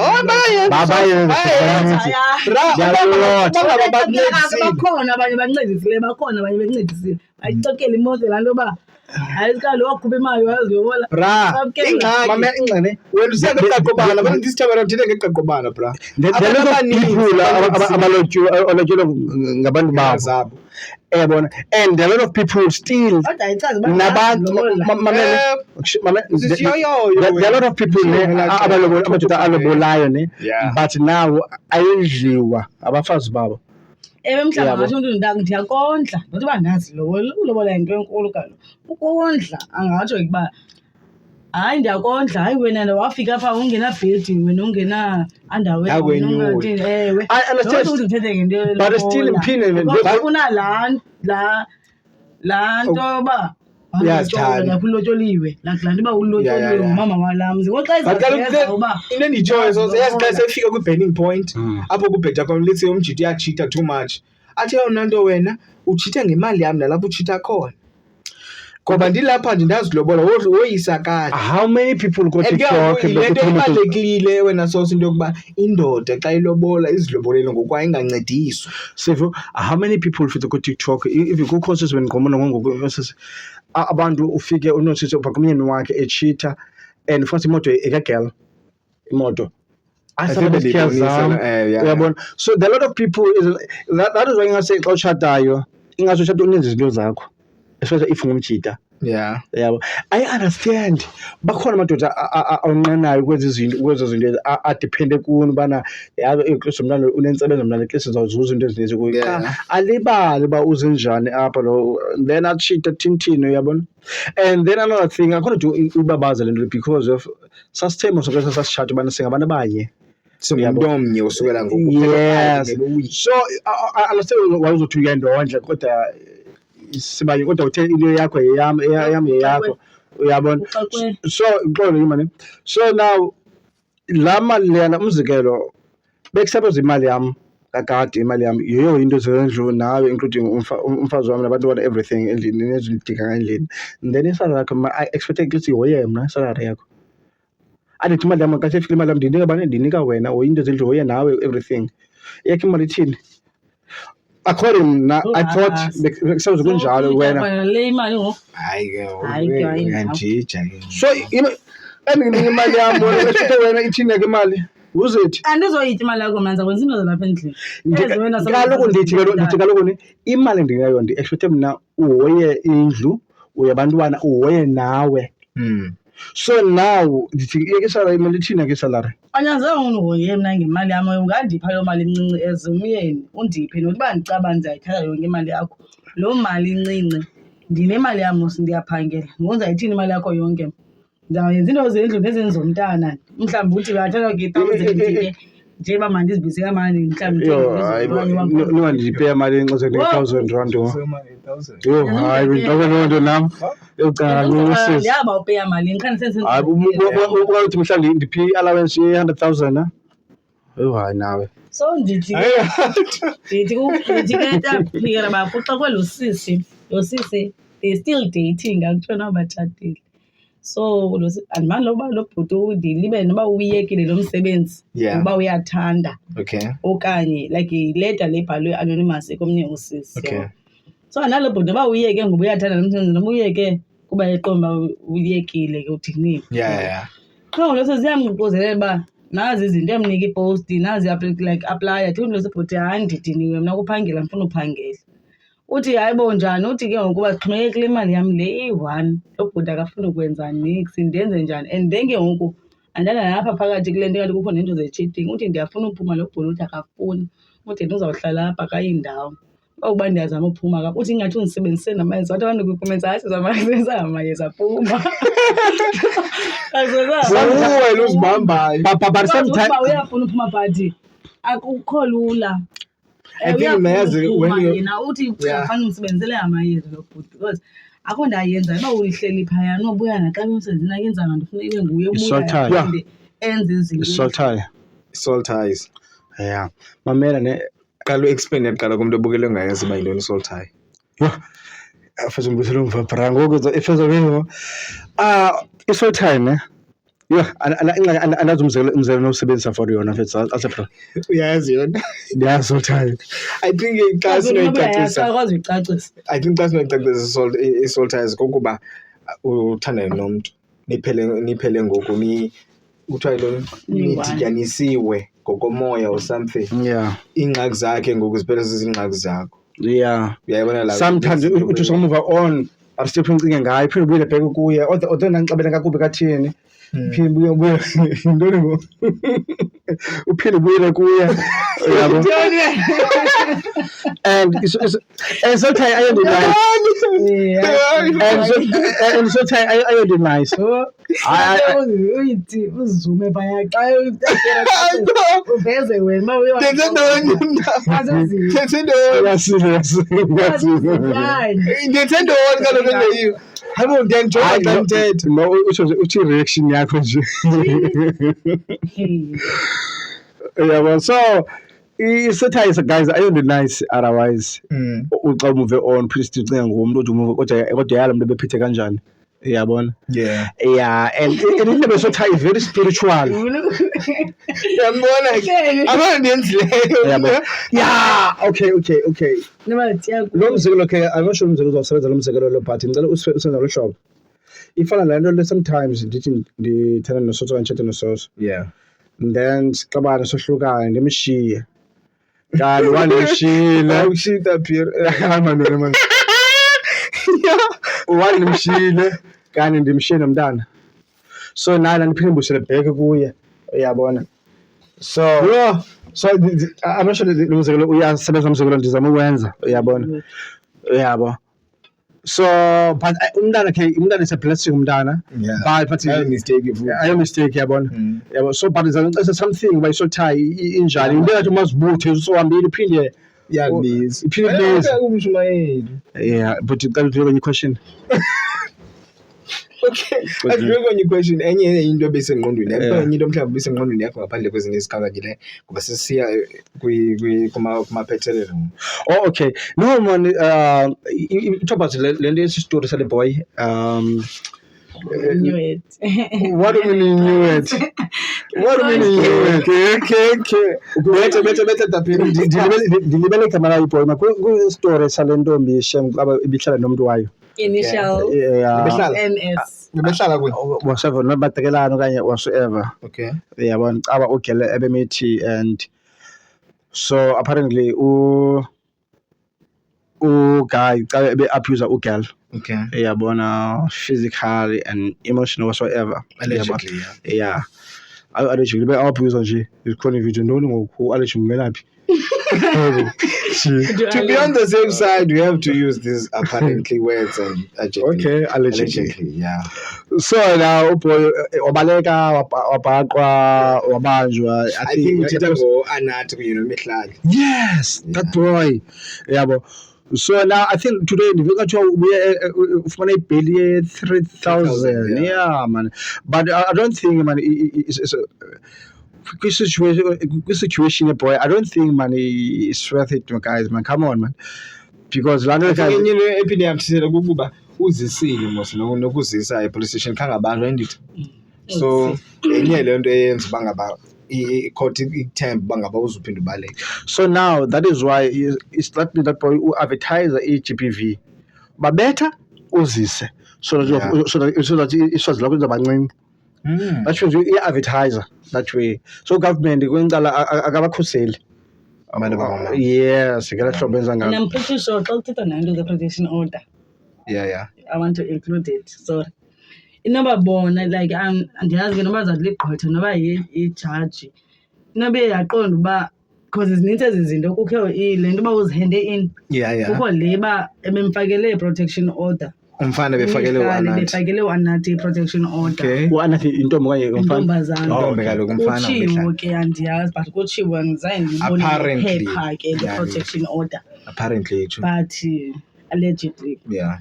bakhona abanye bancedisile bakhona abanye bencedisile. Ayicokele imoto laa nto uba hayi kaloku wakhupha imali waziyobola. Ingxene wena useke eqaqobana abantu isithabana uthile ngeqaqobana bra. The lot of people abalotyolwa ngabantu babo. Yabona, and a lot of people still nabantu there are a lot of people amadoda alobolayo ne but now ayendliwa abafazi babo. Ewe mhlawumbi ngathi umntu ndiyakondla not uba ndazi ulobola yinto enkulu kaloku ukondla angatsho ukuba hayi ndiyakondla hayi wena wafika apha ungena building wena ungena underwear ewe uthethe ngento but still iphinde ufuna laa nto uba ulotyoliwe laa nto uba ulotyoliwe ngumama walaa mzi ngoxa uba into endiyitshoyo so yazi xa sefika kwi-burning point apho kubhetha khona let's say umjiti uyatshita too much athi eyona nto wena utshite ngemali yam nalapho utshita khona ngoba ndilapha ndindazilobola woyisa kade. How many people go to talk le nto ibalulekile wena soso into yokuba indoda xa ilobola izilobolele ngokwayo ingancediswa. Sivo, how many people fit go TikTok if you go courses when ngomona ngoku abantu ufike unosise upha kumyeni wakhe echita and futhi imoto ekagirl imoto uyabona. So there are a lot of people that is why ngase xa utshatayo ingaso utshata uninzi izinto zakho especially if ngumjita. Yabo, I understand bakhona amadoda awunqenayo kwezo zinto adepende kuno bana yabe eklose umntana unentsebenzo mntana eklose zawuzuza into ezininzi kuyo cha alibali ba uzinjani apha lo then achita thintini uyabona. And then another thing according to ubabaza lento because of sasithemo sokwesa sasishata bana singabantu abanye omnye usukela ngoku. So I understand why uzothi uyandondla kodwa sibanye kodwa uthe into yakho yami yakho uyabona. So ngixolo yimani. So now la mali lena umzekelo bekusebenza imali yami kakade imali yami yiyo into zendlu nawe including umfazi wami nabantu bana everything endlini nezidinga endlini then isala yakho I expect ukuthi hoye mna salary yakho adithi imali yami ka sefika imali yami ndinika wena or into zendlu hoye nawe everything yakho imali ithini. according na I thought Ungakwazi. bekusenza kunjalo wena. Le imali ngoku. Hayi ke Hayi ke, hayi nawe. uyandija ke. So endinika imali yam wena esithe wena ithini ke imali? Uzithi? Andizoyitya imali yakho mna ndizakwenza into zalapha endlini. Ezi wena Kaloku ndithi kaloku ni imali ndinayo ndi-expecte mna uhoye indlu, uye abantwana, uhoye nawe. So now ndithi ke salary imali ithini ke salary? Anyanzelanga undihoye mna ngemali yam, ungandipha loo mali incinci ezumyeni undiphe nokuba ndicaba ndizayithatha yonke imali yakho. Loo mali incinci ndinemali yam mos ndiyaphangela. Ngoku ndizayithini imali yakho yonke? Ndizawuyenza into zendlu nezenzi zomntana. Mhlawumbi uthi uyathatha ke 1,000 ke nje uba mandizibizise kamandi mhlawumbi Ningandiphe imali enxeze ne-1,000 yo. Yo, hayi ngixoxe loo nto nam. Yokuqala ndiyaba upeya malini xa ndisenze hayi uthi mhlawumbi ndiphi i-allowance ye-100,000 Yo, hayi nawe. so ndithi ke taphikela uba kuxakwe lo sisi they still dating akuthiwa nabo batshatile. So andimani lokuba lo bhuti ndilibe noba uyekile lo msebenzi uba uyathanda okanye like ileta le bhalwe anonymous komnye usisi. So nalo bhuti noba uyeke ngoba uyathanda lo msebenzi noba uyeke kuba eqomba uyekile ke udiniwe. Qha ngoku leso ziyamququzelela uba nazi izinto emnika ipost nazi like apply athi lo sibhuti hayi ndidiniwe mna kuphangela ndifuna uphangela. Uthi hayi bo njani uthi ke ngokuba sixhomekeke kule mali yam le iyi-1 lo bhuti akafuni ukwenza nix ndenze njani and then ke ngoku andana napha phakathi kule nto kanti kukho nento ze-cheating. Uthi ndiyafuna uphuma lo bhuti uthi akafuni uthi ndizawuhlala apha akayindawo ukuba ndiyazama uphuma ka uthi ingathi undisebenzise namayeza wathi abantu kwikomenza hayi sizawumasebenzisa ngamayeza phuma wena uzibambayo but sometimes uyafuna uphuma but akukho lula. I think mayazi when yena uthi kufanele umsebenzele amayeza lo bhuti because akho ndayenza uba uyihleli phaya nobuya naxa emsebenzini akenza nto ufuna ibe nguye ubuya enze izinto soul ties. Yeah, mamela ne Kalo explain yaqala kumuntu obukele ngayazi uba yintoni soul tie. Afeze umbuselo mvabhra ngoku efeze wena i-soul tie ne anazi umzekelo nosebenzisa for yona mfethu asepha Uyazi yona? Yeah, soul tie. I think xa sinoyicacisa akwazi uyicacisa. I think xa sinoyicacisa i-soul ties kokuba uthandane nomuntu niphele ngoku kuthiwa yintoni nidityanisiwe ngokomoya or something. Yeah, Iingxaki zakhe ngoku ziphele zizingxaki zakho. yeah. Uyayibona la Sometimes uthi somove on but still ucinge ngayo iphinde ubuyele bheke kuye othe nangixabela kakubi kathini phinde ubuye intoni ngo uphinde ubuyele kuye yabo. And so tie I don't nice. And so tie I don't nice. uyithi uzume phaya xa uveze wena ndithe ntoni kaloku engeyiyo. Hayibo ndiyanjonga xa ndithetha. No, uthi reaction yakho nje. Yeah, so i-satire guys ayonto nice otherwise xa umuve on please ucinga ngumntu othi umuve kodwa yala mntu ebephethe kanjani. Uyabona? Yeah, and indaba ye-satire is very spiritual. Uyambona abana ndiyenzileyo. Yeah, okay. Lo mzekelo ke angasho umzekelo uzawusebenza lo mzekelo lo but ngicela usenza lo hlobo. Ifana le nto le sometimes ndithi ndithanda nososo kantshete nososo. Yeah. And then sixabana sohlukane ndimshiye. Kanti wandimshiyile. Awushita Pierre. Man. Wandimshiyile kanti ndimshiye nomntana. So nana ndiphinde mbusele bheke kuye. Uyabona? So I'm not sure lo mzekelo uyasebenza umzekelo ndizama ukwenza. Uyabona? Uyabo. So but umntana is a blessing umntana. But I mistake yabona. Yabo so but there's something by so tie injali into yathi mazibuthe usihambile iphinde yabizi. Iphinde yeah, but you can't do any question. Okay, kwenye question enye into ebisengqondweni yakho enye into mhlawumbe ebisengqondweni yakho ngaphandle kwezinto ezikhankanyileyo ngoba sesiya kumaphethelelo. Oh, okay. No man, talk about le nto story sale boy. Knew it. What do you mean knew it? What do you mean? Better tapini. Ndilibele igama layo boy kwi-story sale ntombi shem ibihlala nomntu wayo Initial NS. Bebehlala kuyo. whatever nobatekelana okanye whatsoever Okay. yabona caba ugele ebemithi and so apparently guy caba ebe-abuse ugirl Okay. yabona physically and emotional whatsoever Allegedly, yeah allegedly be-abuse nje ikhona ivideo ntoni ngoku allegedly umelaphi To be on the safe side, we have to use these apparently words and adjectives. Okay, allegedly. Yeah. So now uboy wabaleka wabhaqwa wabanjwa I think uthetha ngo-Anathi kunye noMihlali. yes that boy yabo so now I think today ndivika kuthiwa ufumana ibheli ye-3,000 yeah man but I don't think man it's situation boy I don't think man it's worth it guys man come on man because lana guys Enye into ephinde kukuba uzisile mos nokuzisa e-police station khangabanjwa endithi. So enye le nto eyenza uba ngaba i-court ithemba uba ngaba uzuphinda ubaleke. so now that is why it's that boy who advertiser i-GBV babetha uzise so that iswazi lakho lizoba ncinci that means i-advertiser that way so government kwencala akabakhuseli Abantu abangomama. yes ngela hlobo benza And ngalo I'm pretty sure xa uthetha nanto the-protection order, Yeah. I want to include it. Sorry. Inoba bona like andiyazi ke noba zaligqwetha noba ijaji inobe yaqonda uba because zinintsi ezi zinto kukho le nto uba uzihende in Yeah. kukho le ba ebemfakele i-protection order Umfana befakele u-Anathi. befakele u-Anathi i-protection order Okay. anathi intombi okanye umfana intombazana Intombi kaloku umfana kutshiwo ke andiyazi but kutshiwo andizange ndibone Apparently. phepha ke the Yeah. protection order Apparently true. but allegedly Yeah.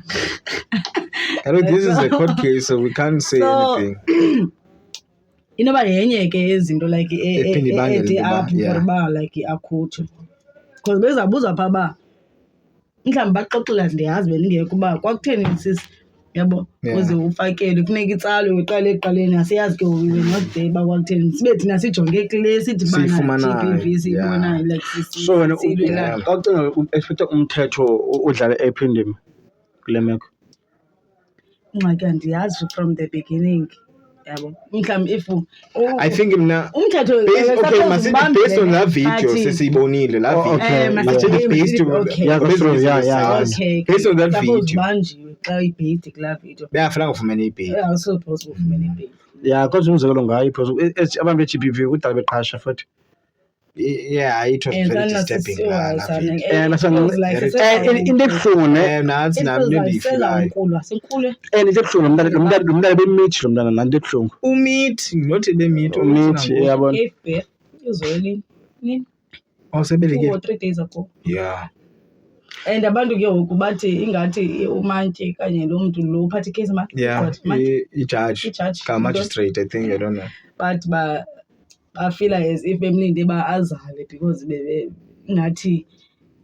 Hello, this is a court case, so we can't say So, anything. inoba yenye ke yezinto like Ephinde ibangele ethi ukuba, apho yeah. for uba like akhutshwe because bezabuza phaa uba mhlawumbi baxoxela ndiyazi bendingekho uba kwakutheni sisi yabo Yeah. uze ufakele kufuneka itsalwe uqale ekuqaleni asiyazi ke we not there uba kwakutheni sibe thina sijonge kule sidibana Siyifumanayo, GBV siyibonayo like so wena siyilwelayo. xa ucinga expecta umthetho udlale eyiphi indima kule meko Ingxaki andiyazi from the beginning yabo mhlawumbi if I think mna umthetho based on that video sesiyibonile la video. okay, Based on Yeah, that's true. Yeah. Okay. Based on that Suppose video. ubanjiwe xa ibhedi kulaa video. Beyafanele ufumene ibheli. Awusophose ufumene ibhedi. yeah kodwa umzekelo ngayo because abantu be-GBV kudala beqasha futhi Yeah, it was very disturbing la video. into ebuhlungu Nansi nami ndiyifilayo. Senkulu. and into ebuhlungu lo mntana bemithi lo mntana nanto ebuhlungu Umeet, not bemeet. umithi yabona Gave birth. Usually nini? 2 Osebeleke. or 3 days ago. Yeah. And abantu ke ngoku bathi ingathi umantye kanye lo mntu lo uphatha icase Yeah. Ijaji. Ka magistrate, I think, I don't know. But I feel as if bemlinde ba azale because ngathi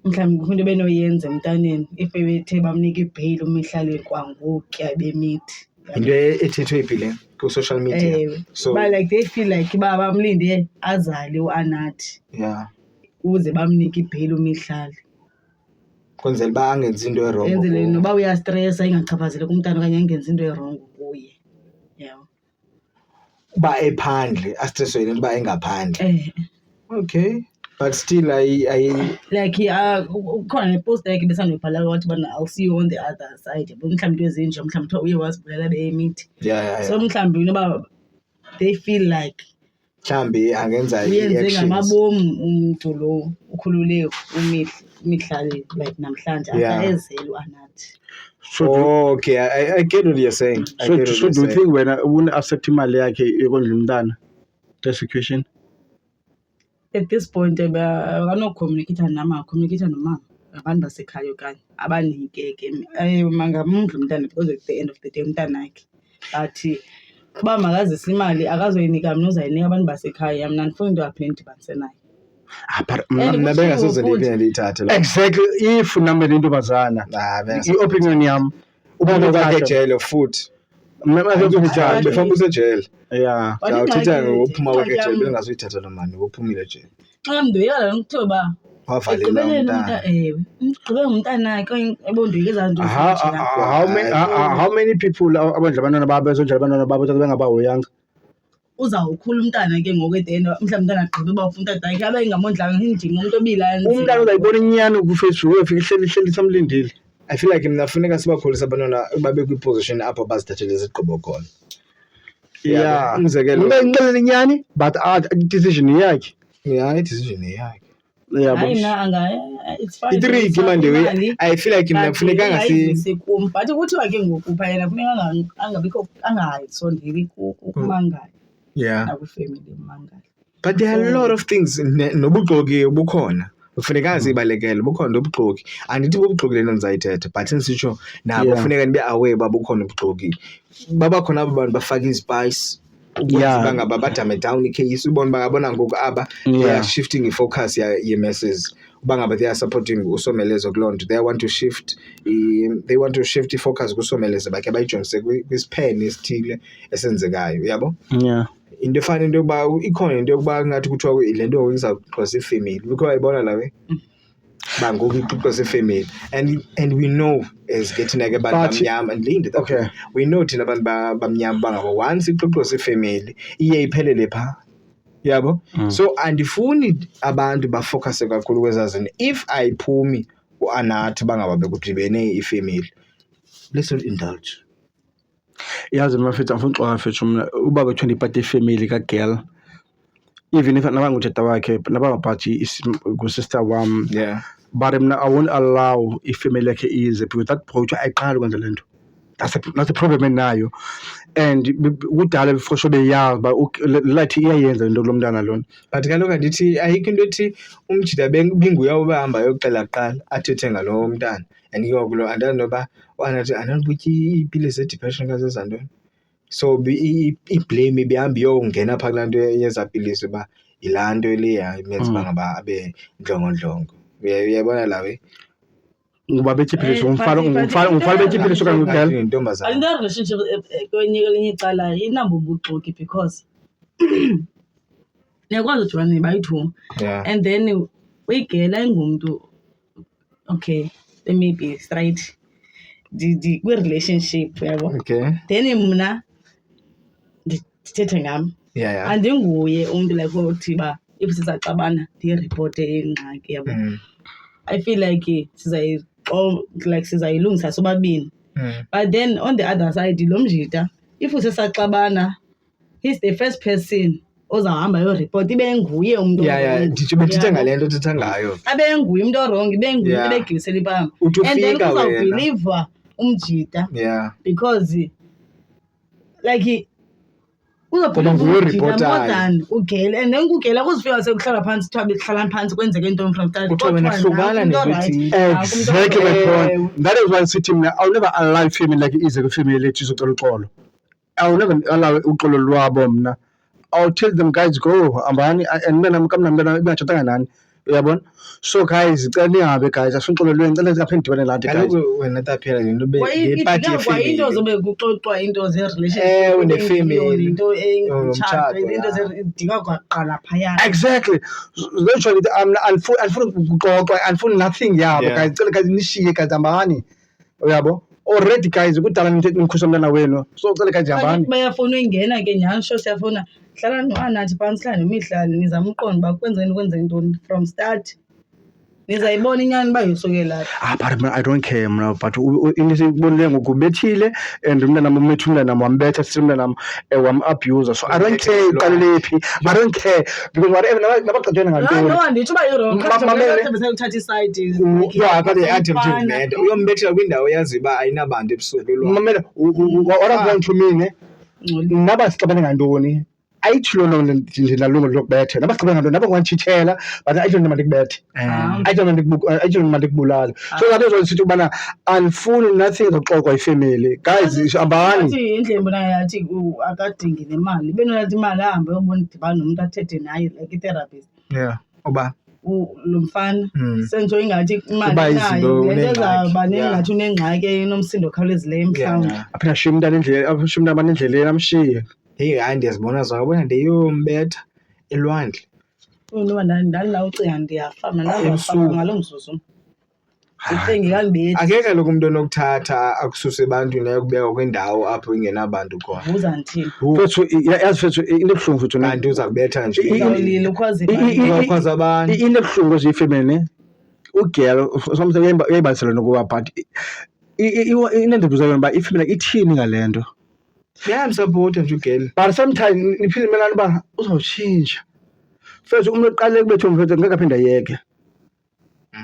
mhlawumbi kukho into benoyenza emntaneni if bethe bamnika ibheyili umihlaleni kwangokya bemithi Into ethethwe ibhile ku social media. So but like they feel like ba bamlinde azale uAnathi yeah. uze bamnika ibheyili umihlali Kwenzela ba angenza into errong. enzele noba uyastressa ingachaphazeli kumntana okanye angenza into errong kuye yeah Ba ephandle astresswe into ba engaphandle. Okay. But still I like ukhona nepost yakhe besandobhala wathi bana I'll see you on the other side mhlawumbi into ezinje mhlawumbi kuthiwa uye wazibhulela beemithi yeah. so mhlawumbi inoba they feel like Mhlambi angenza uyenze i-actions. ngamabomu umntu lo ukhulule umihlali like namhlanje Yeah. akaezeli uAnathi Okay, I get what you're saying. I get what so you're do you saying. think wena ubune-accept imali yakhe yokondla umntana the situation at this point akanocommunicate nam acommunicate nomama abantu basekhaya okanye abanike ke mangamndla umntana because at the end of the day umntanakhe but uba makazise imali akazoyinika mna uzayinika abantu basekhaya mna ndifuna into yaphela ndidibanise naye Mna bengasoze ndiyithathe la. exactly if namba nentombazana i-opinion yam Umuntu wakhe ejele futhi. before usejele. Yeah. But Uthetha ingxaki- ngokuphuma kwakhe ingxaki ejele yam- bengazuyithatha loo mani uphumile ejele. Xa mndoyikala kuthiwa uba Wavalela ekugqibeleni umntana. ewe umgqibe ngumntanakhe okanye ebondoyike ezaa nto How many people abondla abantwana babo bezondla abantwana babo xa bengabahoyanga? uzawukhula umntana ke ngoku edeni mhlawumbi umntana agqibe uba ufuna utatakhe abe engamondlanga indinga umntu obilanzi Umntana uzayibona inyani kuFacebook uyofika ihleli samlindile. I feel like mna funeka sibakhulisa abantwana babe kwi-position apho bazithathele izigqibo khona. Yeah. Umzekelo. Umntana ngixelele inyani but decision yakhe. Yeah, i-decision yakhe. Yeah, hayi but mna it's fine Itriki manje I feel like mna kufuneka kum but kuthiwa ke ngoku phayana funeka angabikho angasondeli kumangali yeah. nakwifemeli emangali. But there are a lot of things nobuxoki bukhona. Kufuneka zibalekele bukhona nobuxoki. Andithi bobuxoki lento ndizayithetha but sisitsho nabo kufuneka nibe aware uba bukhona ubuxoki. Babakhona abo bantu bafaka izispice ukuba ngaba badame down icase ubona bangabona ngoku aba they are shifting ifocus ye-masses uba ngaba they are supporting uSomelezo kulonto they want to shift ifocus kuSomelezo bakhe bayijongise kwisiphene esithile esenzekayo uyabo. Yeah. Into efana into yokuba ikhona into yokuba ngathi kuthiwa le nto izawuxhosa ifemeli bikho wayibona lawe bangoku ixoxa ifemeli and we know as getting like abantu bamnyama and linde okay we know thina abantu bamnyama bangaba once ixoxa ifemeli iye iphelele pha yabo. So andifuni abantu bafocus kakhulu kwezazini if ayiphumi uanathi bangaba bekudibene ifemeli let's not indulge. yazi mafethu afuna uxoxa mfethu mna ubaba ethu ndiphathe ifamily kagirl even if nabangutata wakhe nabangaphathi sister wam but mna I won't allow ifamily yakhe ize because that approach ayiqali ukwenza lento that's a problem enayo and kudala before sure beyazi ba lathi iyayenza into lomntana lona but kaloku andithi ayikho into ethi umjida binguya ubahamba yokuqala qala athethe ngalo mntana and ngokulo andanoba wanathi ananibutyi iipilisi ze-depression kazezantoni so i-blame ibihamba iyongena phaa kulaa nto yezapilisi uba yilaa nto leya imenza uba ngaba abe ndlongondlongo uyayibona lawe ngoba bethi iipilisi umfana bethi iipilisi okanye ukudala intombazana andina-relationship kwelinye icala inamba ubuxoki because niyakwazi udibana nebayi-two and then uyigela ingumntu okay let me be straight kwi-relationship yabo then mna ndithethe ngam andinguye umntu like othi uba if sisaxabana ndiyiripote ingxaki yabo I feel like sizayilungisa sobabini but then on the other side lo mjita if sisaxabana he's the first person ozawuhamba yoripoti ibe nguye umntu nditsho bethetha ngale nto thetha ngayo abe nguye umntu orongo ibe nguye umntu ebegilisela ipama and then kuzawubhiliva umjita because like uzobhiliva ugele and then kugela kuzifika sekuhlala phantsi kuthiwa bekuhlala phantsi kwenzeke into kuthiwa wena hlukana exactly my point that is why sithi mna I'll never allow family like ize kwifamily lethu izocela uxolo I'll never allow uxolo lwabo mna I'll tell them guys go ambani and mina kamna bengatshatanga nani uyabona so guys cela nihambe guys asinxolelweni ngicela apha ndibane lathi guys wena taphela into beparty yefamily into zobe kuxoxwa into ze-relationship nefamily into engumtshato into zidinga kwaqala phayana exactly literally andifuni kuxoxwa andifuni nothing yabo guys cela guys nishiye guys hambani uyabo already guys kudala nimkhusa umntana wenu so cela guys hambani bayafuna uyingena ke nyhani sho siyafuna hlala noanathi phantsi hlala nemihlali nizamqonda uba kwenze ntoni from start nizayibona inyani uba yosukela but I don't care mna but into esiyibonile ngoku bethile and umntanam umethu umntanam wambetha sithi umntanam wam-abuser so I don't care uqalele phi I don't care because whatever nabaxatshene ngantoni no anditsho uba yuronguthatha isayidi uyombethela kwindawo yazi uba ayinabantu ebusuku mamela what I'm going to mean naba sixabane ngantoni ayithi loo nto ndinalungu lokubetha naba sixabane ngantoni naba ngwantshithela but ayithi loo nto mandikubethe ayithi loo nto mandikubulale so that is why sithi ukubana andifuni nothing zoxoxwa ifamily guys hambani indlela mbona yathi akadingi nemali benolathi imali ahambe yobona idibane nomntu athethe naye like i-therapist uba lo mfana senzo ingathi Kuba imali izinto nayo le nto unengxaki. ezawuba Yeah. nengathi unengxaki enomsindo okhawulezileyo mhlawumbi. Aphinde ashiye umntana endleleni, ashiye umntana endleleni amshiye. Hey, hayi ndiyazibona zona ubona ndiyombetha elwandle. Noma ndandinawucinga ndiyafa mna Ebusuku. ndazawufa ngaloo mzuzu. Ndicinga kandibethi. Akekho kaloku umntu onokuthatha akususe ebantwini ayokubeka kwindawo apho ingenabantu khona. Buza ndithini. Fethu yazi fethu into ebuhlungu fethu ne. Kanti uza kubetha nje. Uzawulila ukhwaze Uzawukhwaza abantu. Into ebuhlungu eziyifemini ne. Ugirl sometimes uyayibalisela nokuba but inendoda uba ifemini ithini ngale nto. Bayamsapota nje ugirl. But sometimes niphinde melana uba uzawutshintsha. Fethu umuntu oqale kubethe umfethu ngeke aphinde ayeke.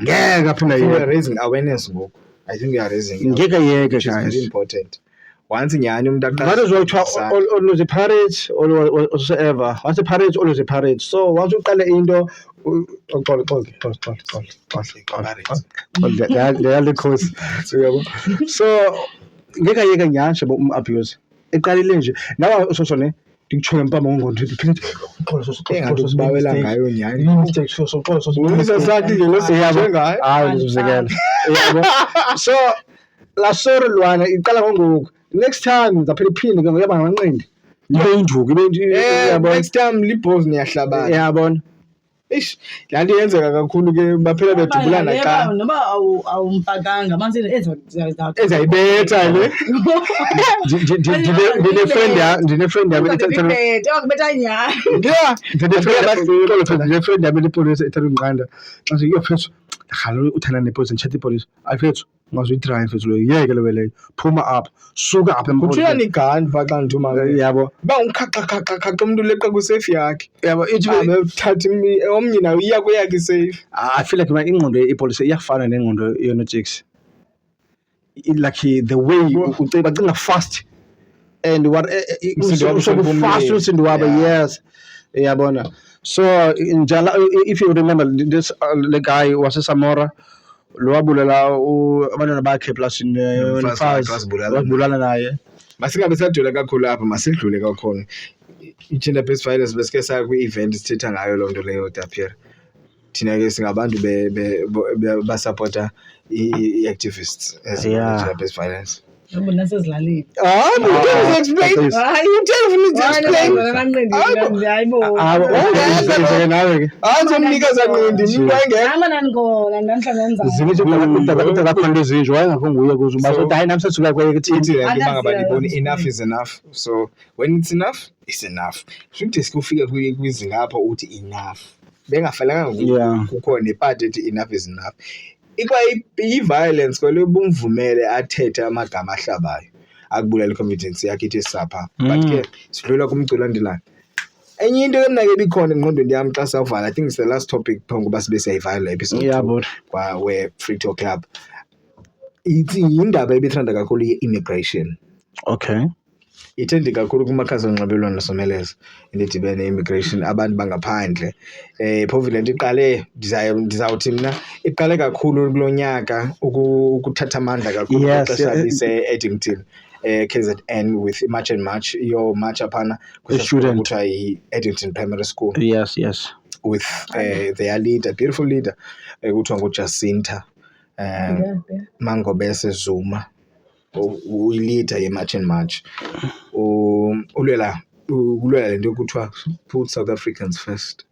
Ngeke aphinde We are ayeke. raising awareness ngoku. I think we are raising. Ngeke ayeke Which is guys. very important. Once nyhani umuntu aqala. That is why kuthiwa always a pirate or whatsoever. Once a pirate, always a pirate. So once uqale into leyalikhosi. So ngeke ayeke nyanshe abuse. Eqalile nje. Nawa usosho ne ndikuchwe empama ngongqondo ndiphinde Engathi ubawela ngayo nyhani. Ulisa sathi nje Yabo. ngayo. Hayi ngizekela. Yabo. So la story lwana iqala ngoku. Next time ngizaphela iphinde ke ngoyaba ngamanqindi. Ibe induku yabona. Next time libhozi niyahlabana. Yabona. Eish, la nto yenzeka kakhulu ke baphela bedubulana xa noba awumfakanga manje ezayibetha le. Ndine-friend yami wakubetha nyhani. Yeah. ndine-friend yami lepolisi ethatha umnqanda xa siyo fethu halo uthanda nepolisi nditshata ipolisi ayi fethu ungazuyitrayi fethu leyo yeke leyo leyo phuma apha suka apha Kuthula nigani phaa xa ndithuma yabo ba unkhaxakhaxakhaxa umntu leqa kwisefu yakhe. yabo Uthatha omnye nawe iya kweyakhe isefu. I feel like ingqondo yepolisi iyafana nengqondo yonojix. Like the way bacinga fast and what fast umsindo wabo yes yabona. So njala if you remember this the guy waseSamora lo wabulela abantwana bakhe plus Umfazi wasibulala naye. Masingabe sadlula kakhulu apha masidlule kakhulu. I-gender based violence besike saya kwi-event sithetha ngayo loo nto leyo Daphira. Thina ke singabantu basupporta i-activists as gender based violence. Yabo nasezilalini. Explain. You tell me to explain. Azomnikeza nqindi into engekho. Hamba nanikhona nandihlala Zingithakhona ezinje wayengakho nguye kuzo basothi hayi nami sesisuka kweyeke Ithi thina. le nto bangabandiboni enough is enough. So when it's enough, it's enough. Futhi sikufika kwizinga apho uthi enough. Bengafanelanga kukho nepart ethi enough is enough. I-violence kwelo bumvumele athethe amagama ahlabayo akubulala i-community yakhe ithi sapha but ke sidlula kumculo andilana. Enye into emna ke bikhona engqondweni yami xa savala, I think it's the last topic phambi koba sibe siyayivala episode we Free Talk Club. Yindaba ebithanda kakhulu ye-immigration. Okay. Ithende kakhulu kumakhasi onxibelelwano nosomeleza indidibene immigration abantu bangaphandle. Phofu le nto iqale ndizawuthi mna iqale kakhulu kulonyaka ukuthatha amandla kakhulu xesha lise-Eddington KZN with March and March your march aphana kuthiwa yi-Eddington Primary School. Yes With their leader, beautiful leader kuthiwa nguJacinta Mangobese Zuma. Uyi-leader ye-March and March. Ulwela le nto kuthiwa put South Africans first.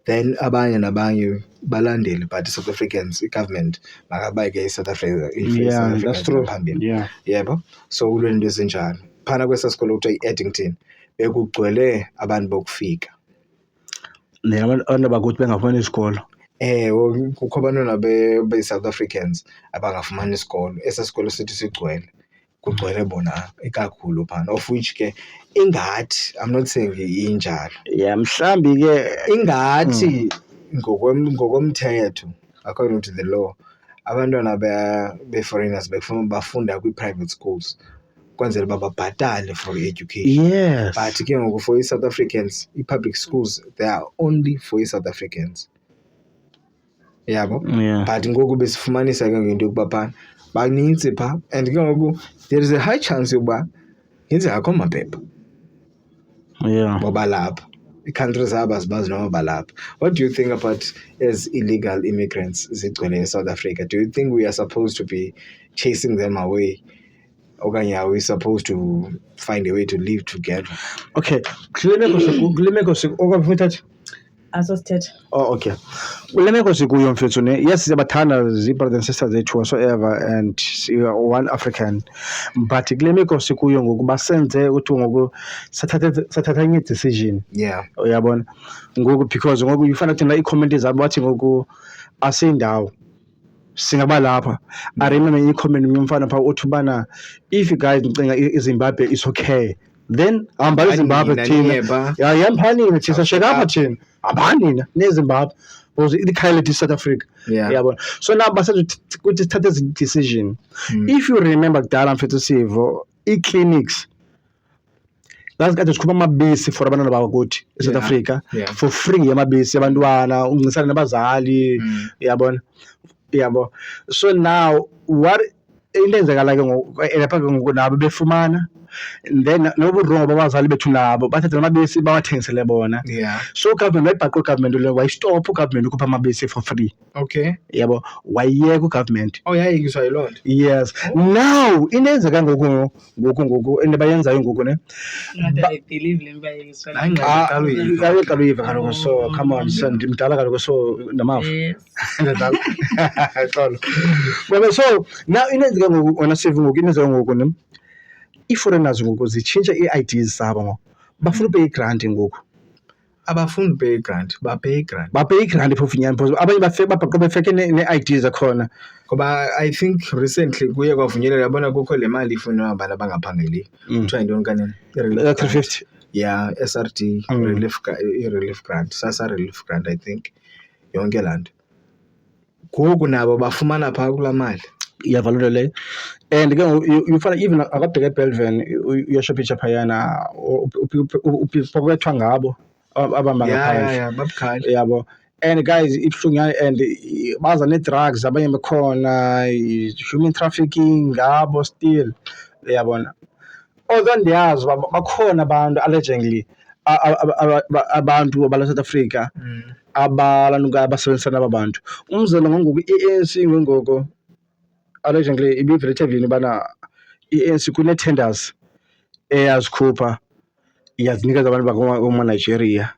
Then abanye nabanye balandeli but South Africans i-government makabeke i-South Africa. Yeah, that's true. Yeah. Yebo. So ulwela into ezinjalo. Phana kwesa sikolo kuthiwa i-Eddington bekugcwele abantu bokufika. Abantu bakuthi bengafumani isikolo. Kukho abantwana be-South Africans abangafumani isikolo. Esa sikolo sithi sigcwele. Kugcwele bona ikakhulu phana of which ke ingathi I'm not saying injalo. Yeah, mhlambi ke ingathi ngokomthetho according to the law abantwana be-foreigners bafunda kwi-private schools kwenzela uba babhatale for education. Yes. But ke ngoku for i-South Africans i-public schools they are only for i-South Africans. Yabo. Yeah. But ngoku besifumanisa ke ngento yokuba phana baninzi pha and ke ngoku there is a high chance yokuba ngenzeka akho maphepha. Yeah. Ngoba lapha countries abazibazi noma balapha. What do you think about as illegal immigrants zigcwele eSouth Africa? Do you think we are supposed to be chasing them away? Okanye are we supposed to find a way to live together? Okay, kule meko okwaphuthatha. Asosithetha. Oh, okay. Kule meko sikuyo mfethu ne. Yes, siyabathanda zi-brothers and sisters zethu whatsoever and one African. But kule meko sikuyo ngokuba senze ukuthi ngoku sathatha enye decision. Yeah. Uyabona? Ngoku because ngoku ufana thina i-comment zabo bathi ngoku asindawo. Singaba lapha. I remember i-comment yomfana pha uthi bana if you guys nicinga iZimbabwe is okay. Then hamba eZimbabwe thina. Yeah, yamphani thina sheka apha thina. Abani na neZimbabwe because ikhaya lethu South Africa. Yabona. So now basathi ukuthi sithathe a decision. If you remember kudala mfethu sivo i-clinics that's kade sikhupha amabisi for abantwana bakuthi eSouth Africa for free amabisi abantwana uncintisana nabazali yabona. Yabo. So now what into enzakala ke lapha ngoku nabo befumana then noburongo babazali bethu nabo bathatha amabisi bawathengisele bona. So government bayibhaqe government le wayistop government ukupha amabisi for free. Okay. Yabo wayiyeka government. Oh yayikiswa yiloo nto. Yes. Now into enzeka ngoku endabayenzayo ngoku ne. I believe le bayekiswa. Ngaqala uyiva kaloku so come on son ndimdala kaloku so ndamafu. Ndadala. Well so now into enzeka ngoku ona save ngoku into enzeka ngoku ne. I-foreigners ngoku zitshintsha ii-IDs zabo ngoku bafuna upay grant ngoku Abafuni upay grant bapay grant phofu inyani because abanye babhaqe befeke ne-IDs zakhona ngoba I think recently kuye kwavunyelwa yabona kukho le mali ifunwa abantu abangaphangeliyo kuthiwa yintoni kanene 350 yeah SRD relief grant SASSA relief grant I think yonke laa nto ngoku nabo bafumana phaa kulaa mali. Iyavalula leyo and ke ufana even akabheke eBelvin uyashophisha phayana uphokethwa ngabo abamba ngaphandle babukhali yabo and guys ibuhlungu and baza ne-drugs abanye bekhona human trafficking ngabo still yabona although ndiyazi bakhona abantu allegedly abantu abala South Africa abalanuka abasebenzisana nabantu umzelo ngoku i-ANC ngoku allegedly ibivelethevini bana i-ANC kune-tenders eyazikhupha iyazinikeza abantu bakoma-Nigeria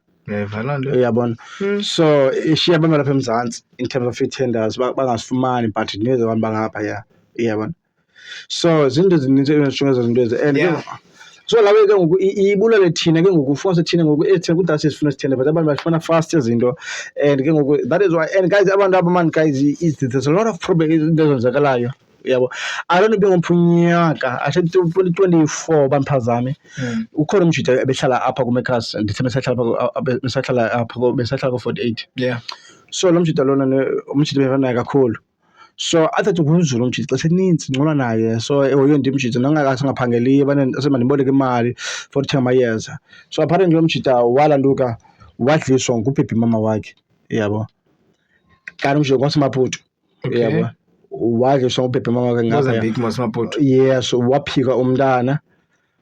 uyabona so ishiya abantu lapha eMzantsi in terms of i-tenders bangasifumani but ninikeza abantu bangapha iyabona so zinto zininzi ezishongezo zinto ezi and so lawe ke ngoku ibulale thina ke ngoku ufuna thina ngoku thina kudala sifuna sithenda but abantu bafuna fast izinto and ke ngoku that is why and guys abantu abamani guys there's a lot of problems into ezenzakalayo yabo I don't know ngomphunyaka I said 2024 bamphazame ukhona umjida ebehlala apha kuMekas ndithi besahlala apha besahlala ku 48 so lo mjida lona umjida bevanayo kakhulu so athathe kunzulu umjida xa seninzi ngcola naye so ehoyo ndimjida nangakasingaphangeli abasema ndimboleka imali for uthenga amayeza so apparently lo mjida walanduka wadliswa ngubhebhi mama wakhe yabo kanti umjida kwaSemaputo yabo wadliswa ngubhebhi mama wakhe ngapha yes waphika umntana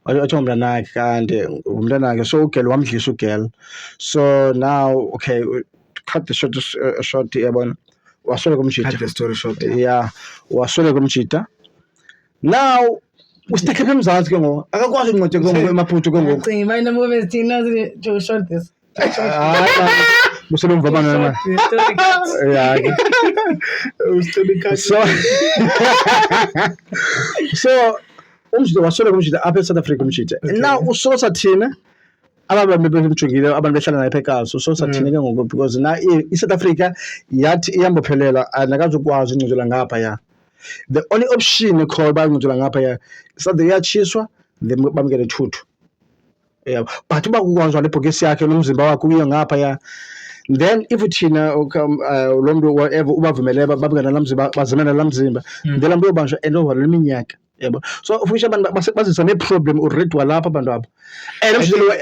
wathi umntana wakhe kanti umntana wakhe so ugel wamdlisa ugel so now okay cut the short yabona wasweleka umjida cut the story short wasweleka umjida now usithekhe eMzantsi ke ngoku akakwazi uncede ke ngoku eMaputo ke ngoku cinga imali nabo ezithina to short this musebenzi wabana manje so umjida wasweleka umjida apha eSouth Africa umjida now usosa thina abantu bemjongile abantu behlala naye ePekazo so sathina ke ngoku because na iSouth Africa yathi iyambophelela anakazukwazi uncedela ngapha the only option ekhoyo bancedela ngapha sadde yatshiswa bamkele thuthu but uba kukwazi lebhokisi yakhe nomzimba wakhe kuyo ngapha then if thina lo mntu whatever ubavumele babukana namzimba bazimena lamzimba then lamntu yobanjwa and over leminyaka yebo so ufisha abantu bazisa ne problem already walapha abantu abo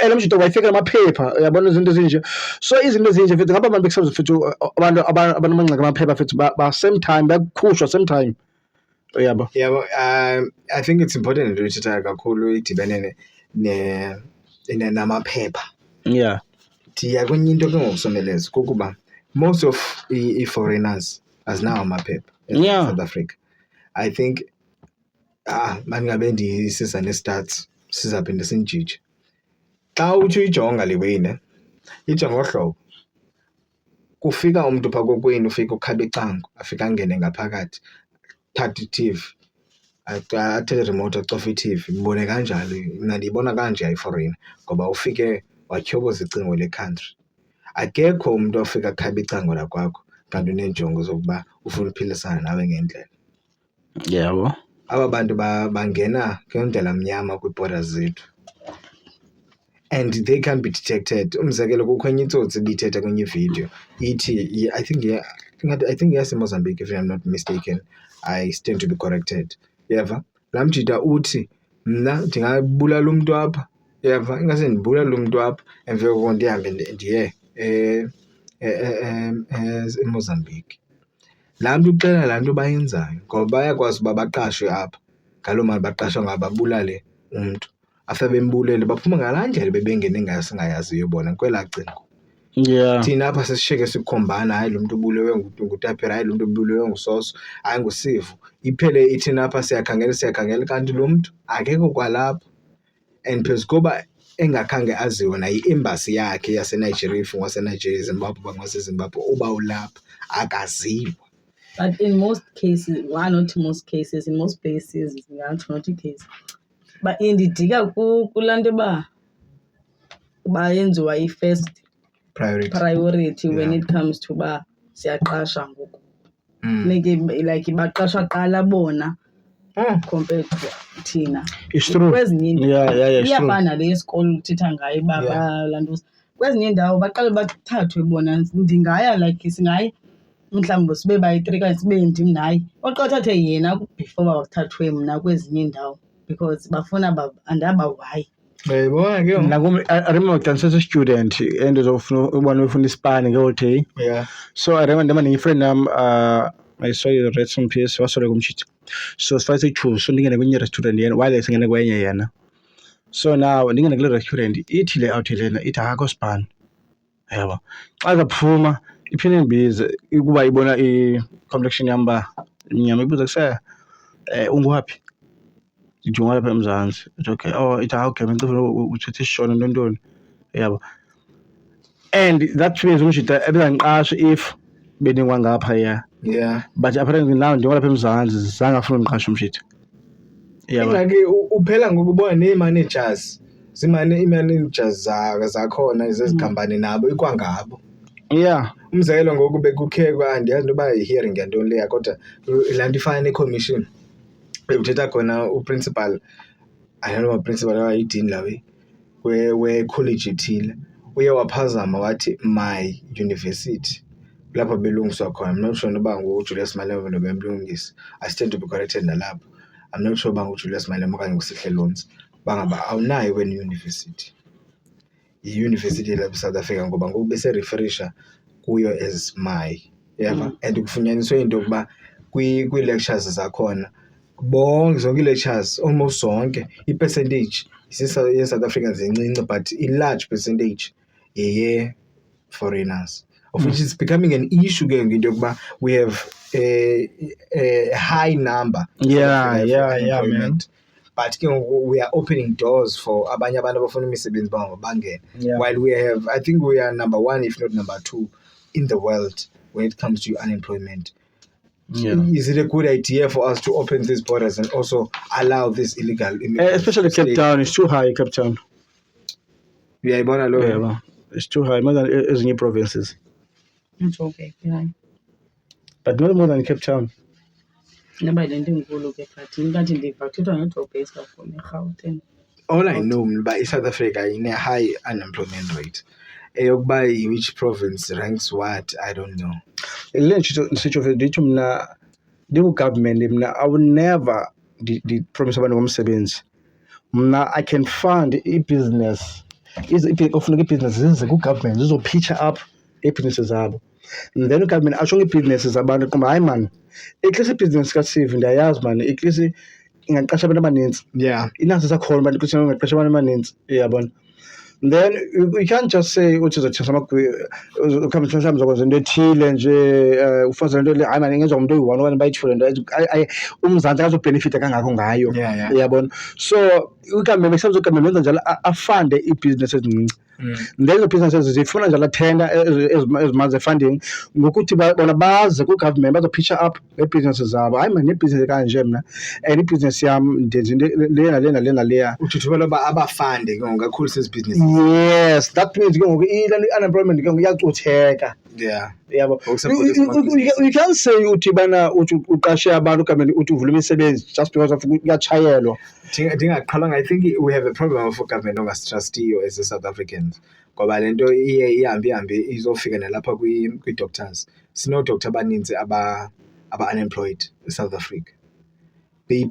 elemshito wayifika amaphepha yabona izinto ezinje so izinto ezinje futhi ngaba abantu bekusebenzisa futhi abantu abanamangxaka amaphepha futhi ba same time bakhushwa same time yabo I think it's important ukuthi kakhulu idibene namaphepha ndiya kwenye into ke ngokusomeleza kukuba most of i-foreigners azinawo amaphepha Yeah. South Africa. I think mangabe ndisiza ne-stats sizaphinde sinjije. Xa uthi uyijonga le wayne ijonga ngohlobo, kufika umntu phaa kokwenu, ufika ukhabe icango, afika angene ngaphakathi, thatha i-TV, athethe remote, acofa i-TV. Mbone kanjalo, mna ndiyibona kanje ayi-foreigner, ngoba ufike watyhoboza icingo le-country. Akekho umntu ofika akhabe icango lakwakho kanti uneenjongo zokuba ufuna uphilisana nawe ngendlela. Yabo. Aba bantu bangena ngendlela mnyama kwii-borders zethu and they can't be detected. Umzekelo, kukho enye itsotsi ibithetha kwenye ividiyo ithi, I think yaseMozambique if I'm not mistaken, I stand to be corrected. Yeva, laa mjita uthi mna ndingabulala umntu apha, yeva, ingase ndibulala umntu apha emva koko ndihambe ndiye eMozambique. Laa mntu uxelela laa nto bayenzayo ngoba bayakwazi uba baqashwe apha, ngaloo mali baqashwa ngababulale umntu. After bembulele baphuma ngalaa ndlela bebengene ngayo singayaziyo bona kwelaa cingo. Yeah. Thina apha sesishiyeke sikhombana, hayi lo mntu ubulewe ngutapera, hayi lo mntu ubulewe ngusoso, hayi ngusivu. Iphele ithina apha siyakhangela kanti lo mntu akekho kwalapha. And phezu koba engakhange aziwe nayo i-embassy yakhe yaseNigeria, if waseNigeria, Zimbabwe, bangasezimbabwe, uba ulapha akaziwa. But in most cases, not most cases, in most places, not a case. But indidika kulaa nto uba yenziwa i-first priority when it comes to uba siyaqasha ngoku. Like baqasha qala bona compared to thina. It's true. Kwezinye Yeah, iyafana le yesikolo uthetha ngayo uba balantuza. Kwezinye indawo baqale bathathwe bona. Ndingaya like singayi mhlawumbi sibe bayi-3 okanye sibe ndim naye oqa uthathe yena before bathathwe mna kwezinye indawo because bafuna andaba why. Uyayibona ke ngoku. I remember xa ndisese-student endizofuna ubona ufuna ispani ngelo day. Yeah. So I remember ndima-friend nam I saw you rest in peace, wasweleka umtshitshi. So sifake siyi-choose, so ndingene kwenye restaurant yena while singene kwenye yena. So now ndingene kule restaurant ithi le out lena ithi akakho spani. Yabo. Xa zaphuma iphinde indibize ukuba ibona i-complexion yam uba mnyama, ibuza kuse ungowaphi? Ndijonga lapha eMzantsi. Ithi okay, ithi okay, mna uthethe isishona ntontoni. Yabo. And that means umjita ebezandiqasha if bendingwangapha Yeah. but apparently now njengoba lapha eMzantsi zange afuna undiqasha umjita. Yabo. Ingaki uphela ngokubona nee-managers, ii-managers zakhona zezikhampani nabo ikwangabo. Yeah. Umzekelo ngoku bekukhekwa, andiyazi noba yi-hearing yantoni leya, kodwa laa nto ifana ne-commission bekuthetha khona uprincipal, andinoba principal wayidini lawe we-college ethile, uye waphazama wathi my university lapho belungiswa khona. I'm not sure noba nguJulius Malema nobemlungisi, I stand to be corrected nalapho. I'm not sure uba nguJulius Malema okanye nguSihle Lonzi bangaba awunayo wena university. Yi-university yalapha eSouth Africa ngoba ngoku bese-referisha kuyo as my, yeva. And kufunyaniswe into yokuba kwii-lectures zakhona zonke ii-lectures, almost zonke, i-percentage ye-South Africans incinci but i-large percentage yeye-foreigners, of which is becoming an issue ke into yokuba we have a high number. Yeah, man. But we are opening doors for abanye abantu abafuna imisebenzi bangene. While we have, I think we are number 1 if not number 2 in the world when it comes to unemployment. Yeah. Is it a good idea for us to open these borders and also allow this illegal immigrants? Especially Cape Town, it's too high, Cape Town. Uyayibona lo? Yeah, it's too high, more than ezinye provinces. It's okay, yeah. But not more than Cape Town. Neba le nto inkulu ke but ingathi ndiva kuthethwa nge-drawbase kakhulu eGauteng. All I know uba iSouth Africa ine-high unemployment rate. Eyokuba which province ranks what, I don't know. Le ndisitsho ndithi mna ndingu-government, mna I will never promise abantu ngomsebenzi. Mna I can fund i-business. Kufuneka i-business zenze ku-government zizopitcha up ii-businesses zabo. And then u-government atsho ngee-businesses zabantu kuba hayi man, eklisi i-business kaSivi ndiyayazi man, eklisi ingaqasha abantu abanintsi. Yeah. Inazo isakhono abantu eklisi ingaqasha abantu abanintsi, uyabona. Then you can't just say uthi uzothengisa ukhambe mhlawumbe uzokwenza into ethile nje ufanele into le hayi manje ngenza umuntu oyi-1 bayithule nto umzantsi akazobenefita kangako ngayo uyabona so ukameme mhlawumbe menza njalo afande iibhizinesi ezincinci lezo businesses zifuna njalo tender ezimanzi funding ngokuthi bona baze ku-government bazophitsha up ngeebhizinesi zabo hayi manje nebhizinesi kanje mna and ibhizinesi yam ndenza into leya uthuthuba abafande ke ngokukhulisa izibhizinesi. Yes, that means ke ngoku i-unemployment ke ngoku iyacutheka. Yabo. You can't say uthi bana uthi uqashe abantu kambe uthi uvula imisebenzi just because of kuyachayelwa. Ndingaqalanga, I think we have a problem of government ongastrustio as a South Africans ngoba lento ihambe izofika nalapha kwi-doctors. Sino-doctor abaninzi aba-unemployed eSouth Africa. I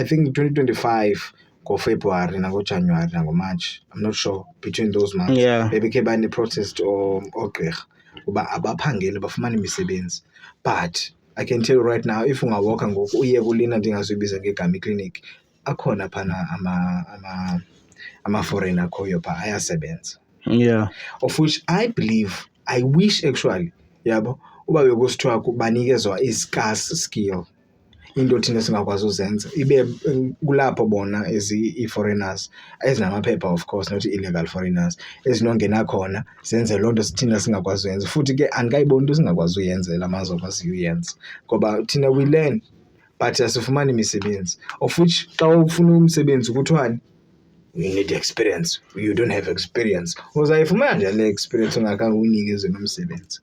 think 2025 ngo-February nango-January nango-March, I'm not sure, between those months bebekhe bane-protest ogqirha uba abaphangeli bafumana imisebenzi. But I can tell you right now, if ungawalka ngoku uye kulina ndingazuyibiza ngegama iklinikhi, akhona phana ama-foreigner akhoyo phaa ayasebenza. Of which I wish actually yabo uba bekusithiwa banikezwa i-scarce skill, into thina singakwazi uzenza ibe kulapho bona i-foreigners ezinamaphepha, of course not illegal foreigners, ezinongena khona zenze loo nto thina singakwazi uyenza. Futhi ke andikayiboni into singakwazi uyenzela amazwe akwaziyo uyenza ngoba thina we learn but asifumani imisebenzi, of which xa ufuna umsebenzi kuthiwani you need experience, you don't have experience. Uzayifumana nje le experience ungakhange uyinikeze nomsebenzi.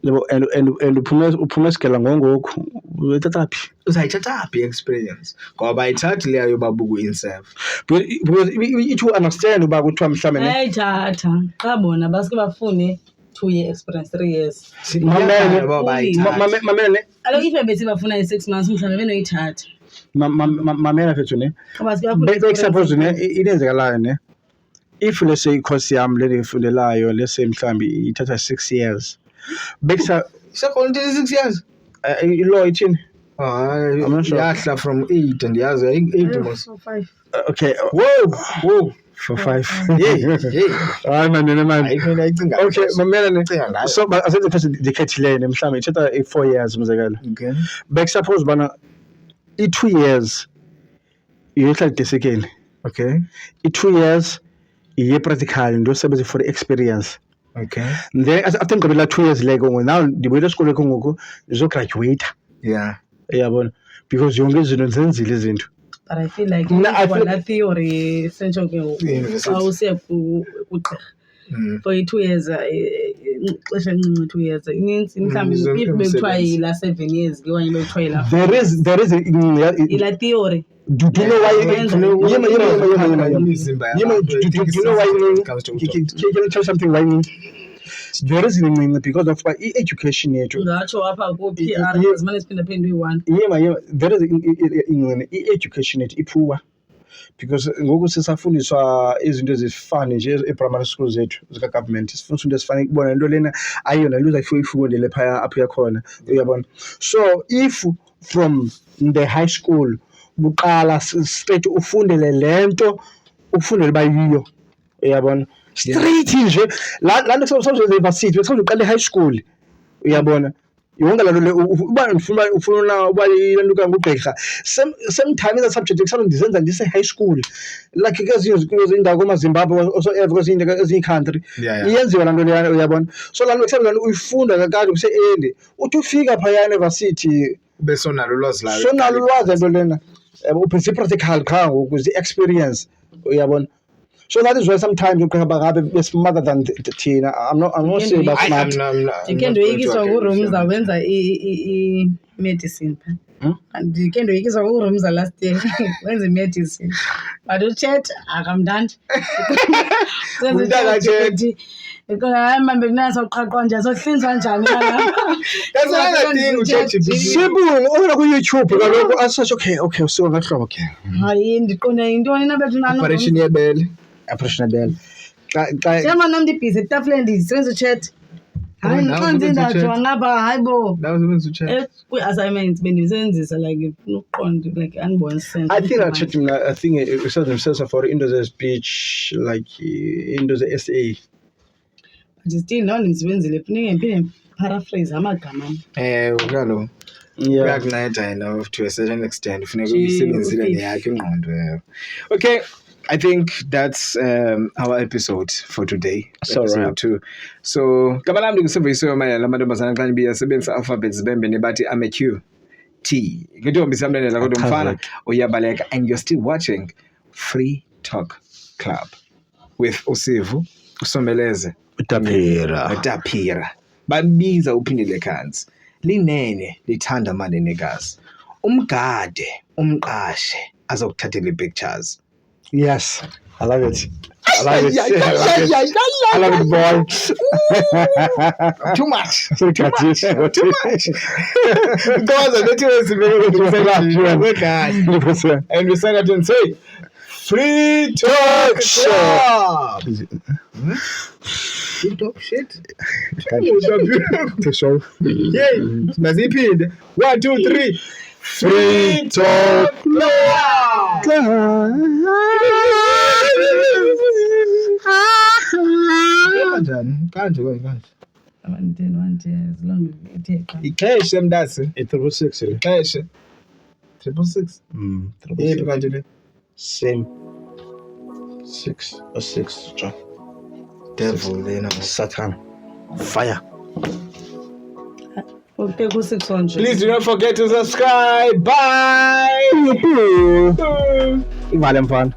Yebo, and uphuma esigela ngoku uyithatha phi? Uzayithatha phi experience ngoba ayithathi leyo yobabuku insef because it will understand uba kuthiwa mhlawumbe ayithatha qha bona baske bafune 2 year experience, 3 years. Mamele Alo if bese bafuna i6 months mhlawumbe benoyithatha. Mamela fethu ne suppose ne inenzekalayo ne if let's say course yam le ndiyifundelayo let's say mhlawumbe ithatha 6 years bekisa only 6 years law ithini I'm not sure. Yahla from 8 and yazi 8 was 5. Okay, whoa for 5 hayi man okay mamela ne so asenze phela ndikhethileyo mhlawumbe ithatha 4 years umzekelo. Okay, back suppose bana i2 years iyohlala desekeni. Okay, i2 years iye practical ndo sebenza for experience. Okay, Then after ngibela 2 years leko now ndibuyela esikolweni ngoku graduate. Yabona because yonke izinto zenzile izinto. But I feel like that theory essential ke awusiya kugqirha for 2 years xesha encinci 2 years inintsi mhlawumbi if bekuthiwa yila 7 years ke okanye bekuthiwa yila there is ila theory. Do you know why? Do you know why? Can you tell something why? There is because of education yethu. Ngatsho apha ku PR azimane siphinda phinde uyi1. There is education yethu iphuwa because ngoku sisafundiswa izinto ezifana nje e-primary school zethu zika government sifundiswa into ezifana kubona into lena ayona luza ifundele phaya apho yakhona uyabona. So if from the high school buqala straight ufundele lento ufundele bayiyo uyabona straight nje la nto soze university soze uqale high school uyabona yonke la nto le uba ufuna uba lento kangugqirha same time eza subject ekufanele ndizenza ndise high school like kezinye indawo komaZimbabwe also ezinye country iyenziwa la nto leyana uyabona. So la nto ekufanele uyifunda kakade kuse early uthi ufika phaya university ube sonalo ulwazi layo, sonalo ulwazi into lena uphethe practical kha ukuze experience uyabona. So that is why sometimes you can be smarter than Tina. I'm not saying about smart. Ndike ndoyikiswa kuRomza wenza i-medicine pha. Ndike ndoyikiswa kuRomza last year wenza i-medicine. But uChat akamndandi. Umntakathi hayi mambe kunaso uqhaqwa njani sohlinzwa njani la. Simple ona ku YouTube kaloku asasho okay so ngahlobo okay. Hayi ndiqonda intoni nabethu nalo. Operation yebele. Operation yebele. Njema nomntu ibhizi etafuleni ndisenza uChat. hayi naqanti ndajonga ngapha hayi bo That was the chat. kwi-assignments bendisenzisa like ifuna ukuqonda like andibone sense. I think I think it says themselves for into the speech like into the SA. But still now ndimsebenzile funeke ndiphinde paraphrase amagama am. Kalo. Yeah. Kuyakunceda enough to a certain extent. Funeka Nje, uyisebenzisile okay. neyakho ingqondo yakho. Okay, I think that's our episode for today. So Episode wrap. 2. So, kama lami ngisevisiwe manje lamantombazana xa nibiya sebenzisa alphabets bembe nebathi ameq T. Ngintombi samlelela kodwa mfana uyabaleka and you're still watching Free Talk Club with Usivu, Usomeleze, Tapira. Babiza uphindile khansi. Linene lithanda manje negazi. Umgade, umqashe azokuthathela pictures. Yes. I love it. I love it. I love it, boy. Too much. Too much. Too much. Because the two is very and we sang it and say, Free Talk Club. Free Talk shit. To show. Yay. Mazipid. 1, 2, 3. Free Talk Club. Kanje. Abantu as long as ithe xa. Ikheshe mntasi. 666. Ikheshe. 666. Yephi kanje le? Same. 6 or 6. John. Devil lena. Satan. Fire. Okay, ku-600. Please do not forget to subscribe. Bye. Ivalem fan.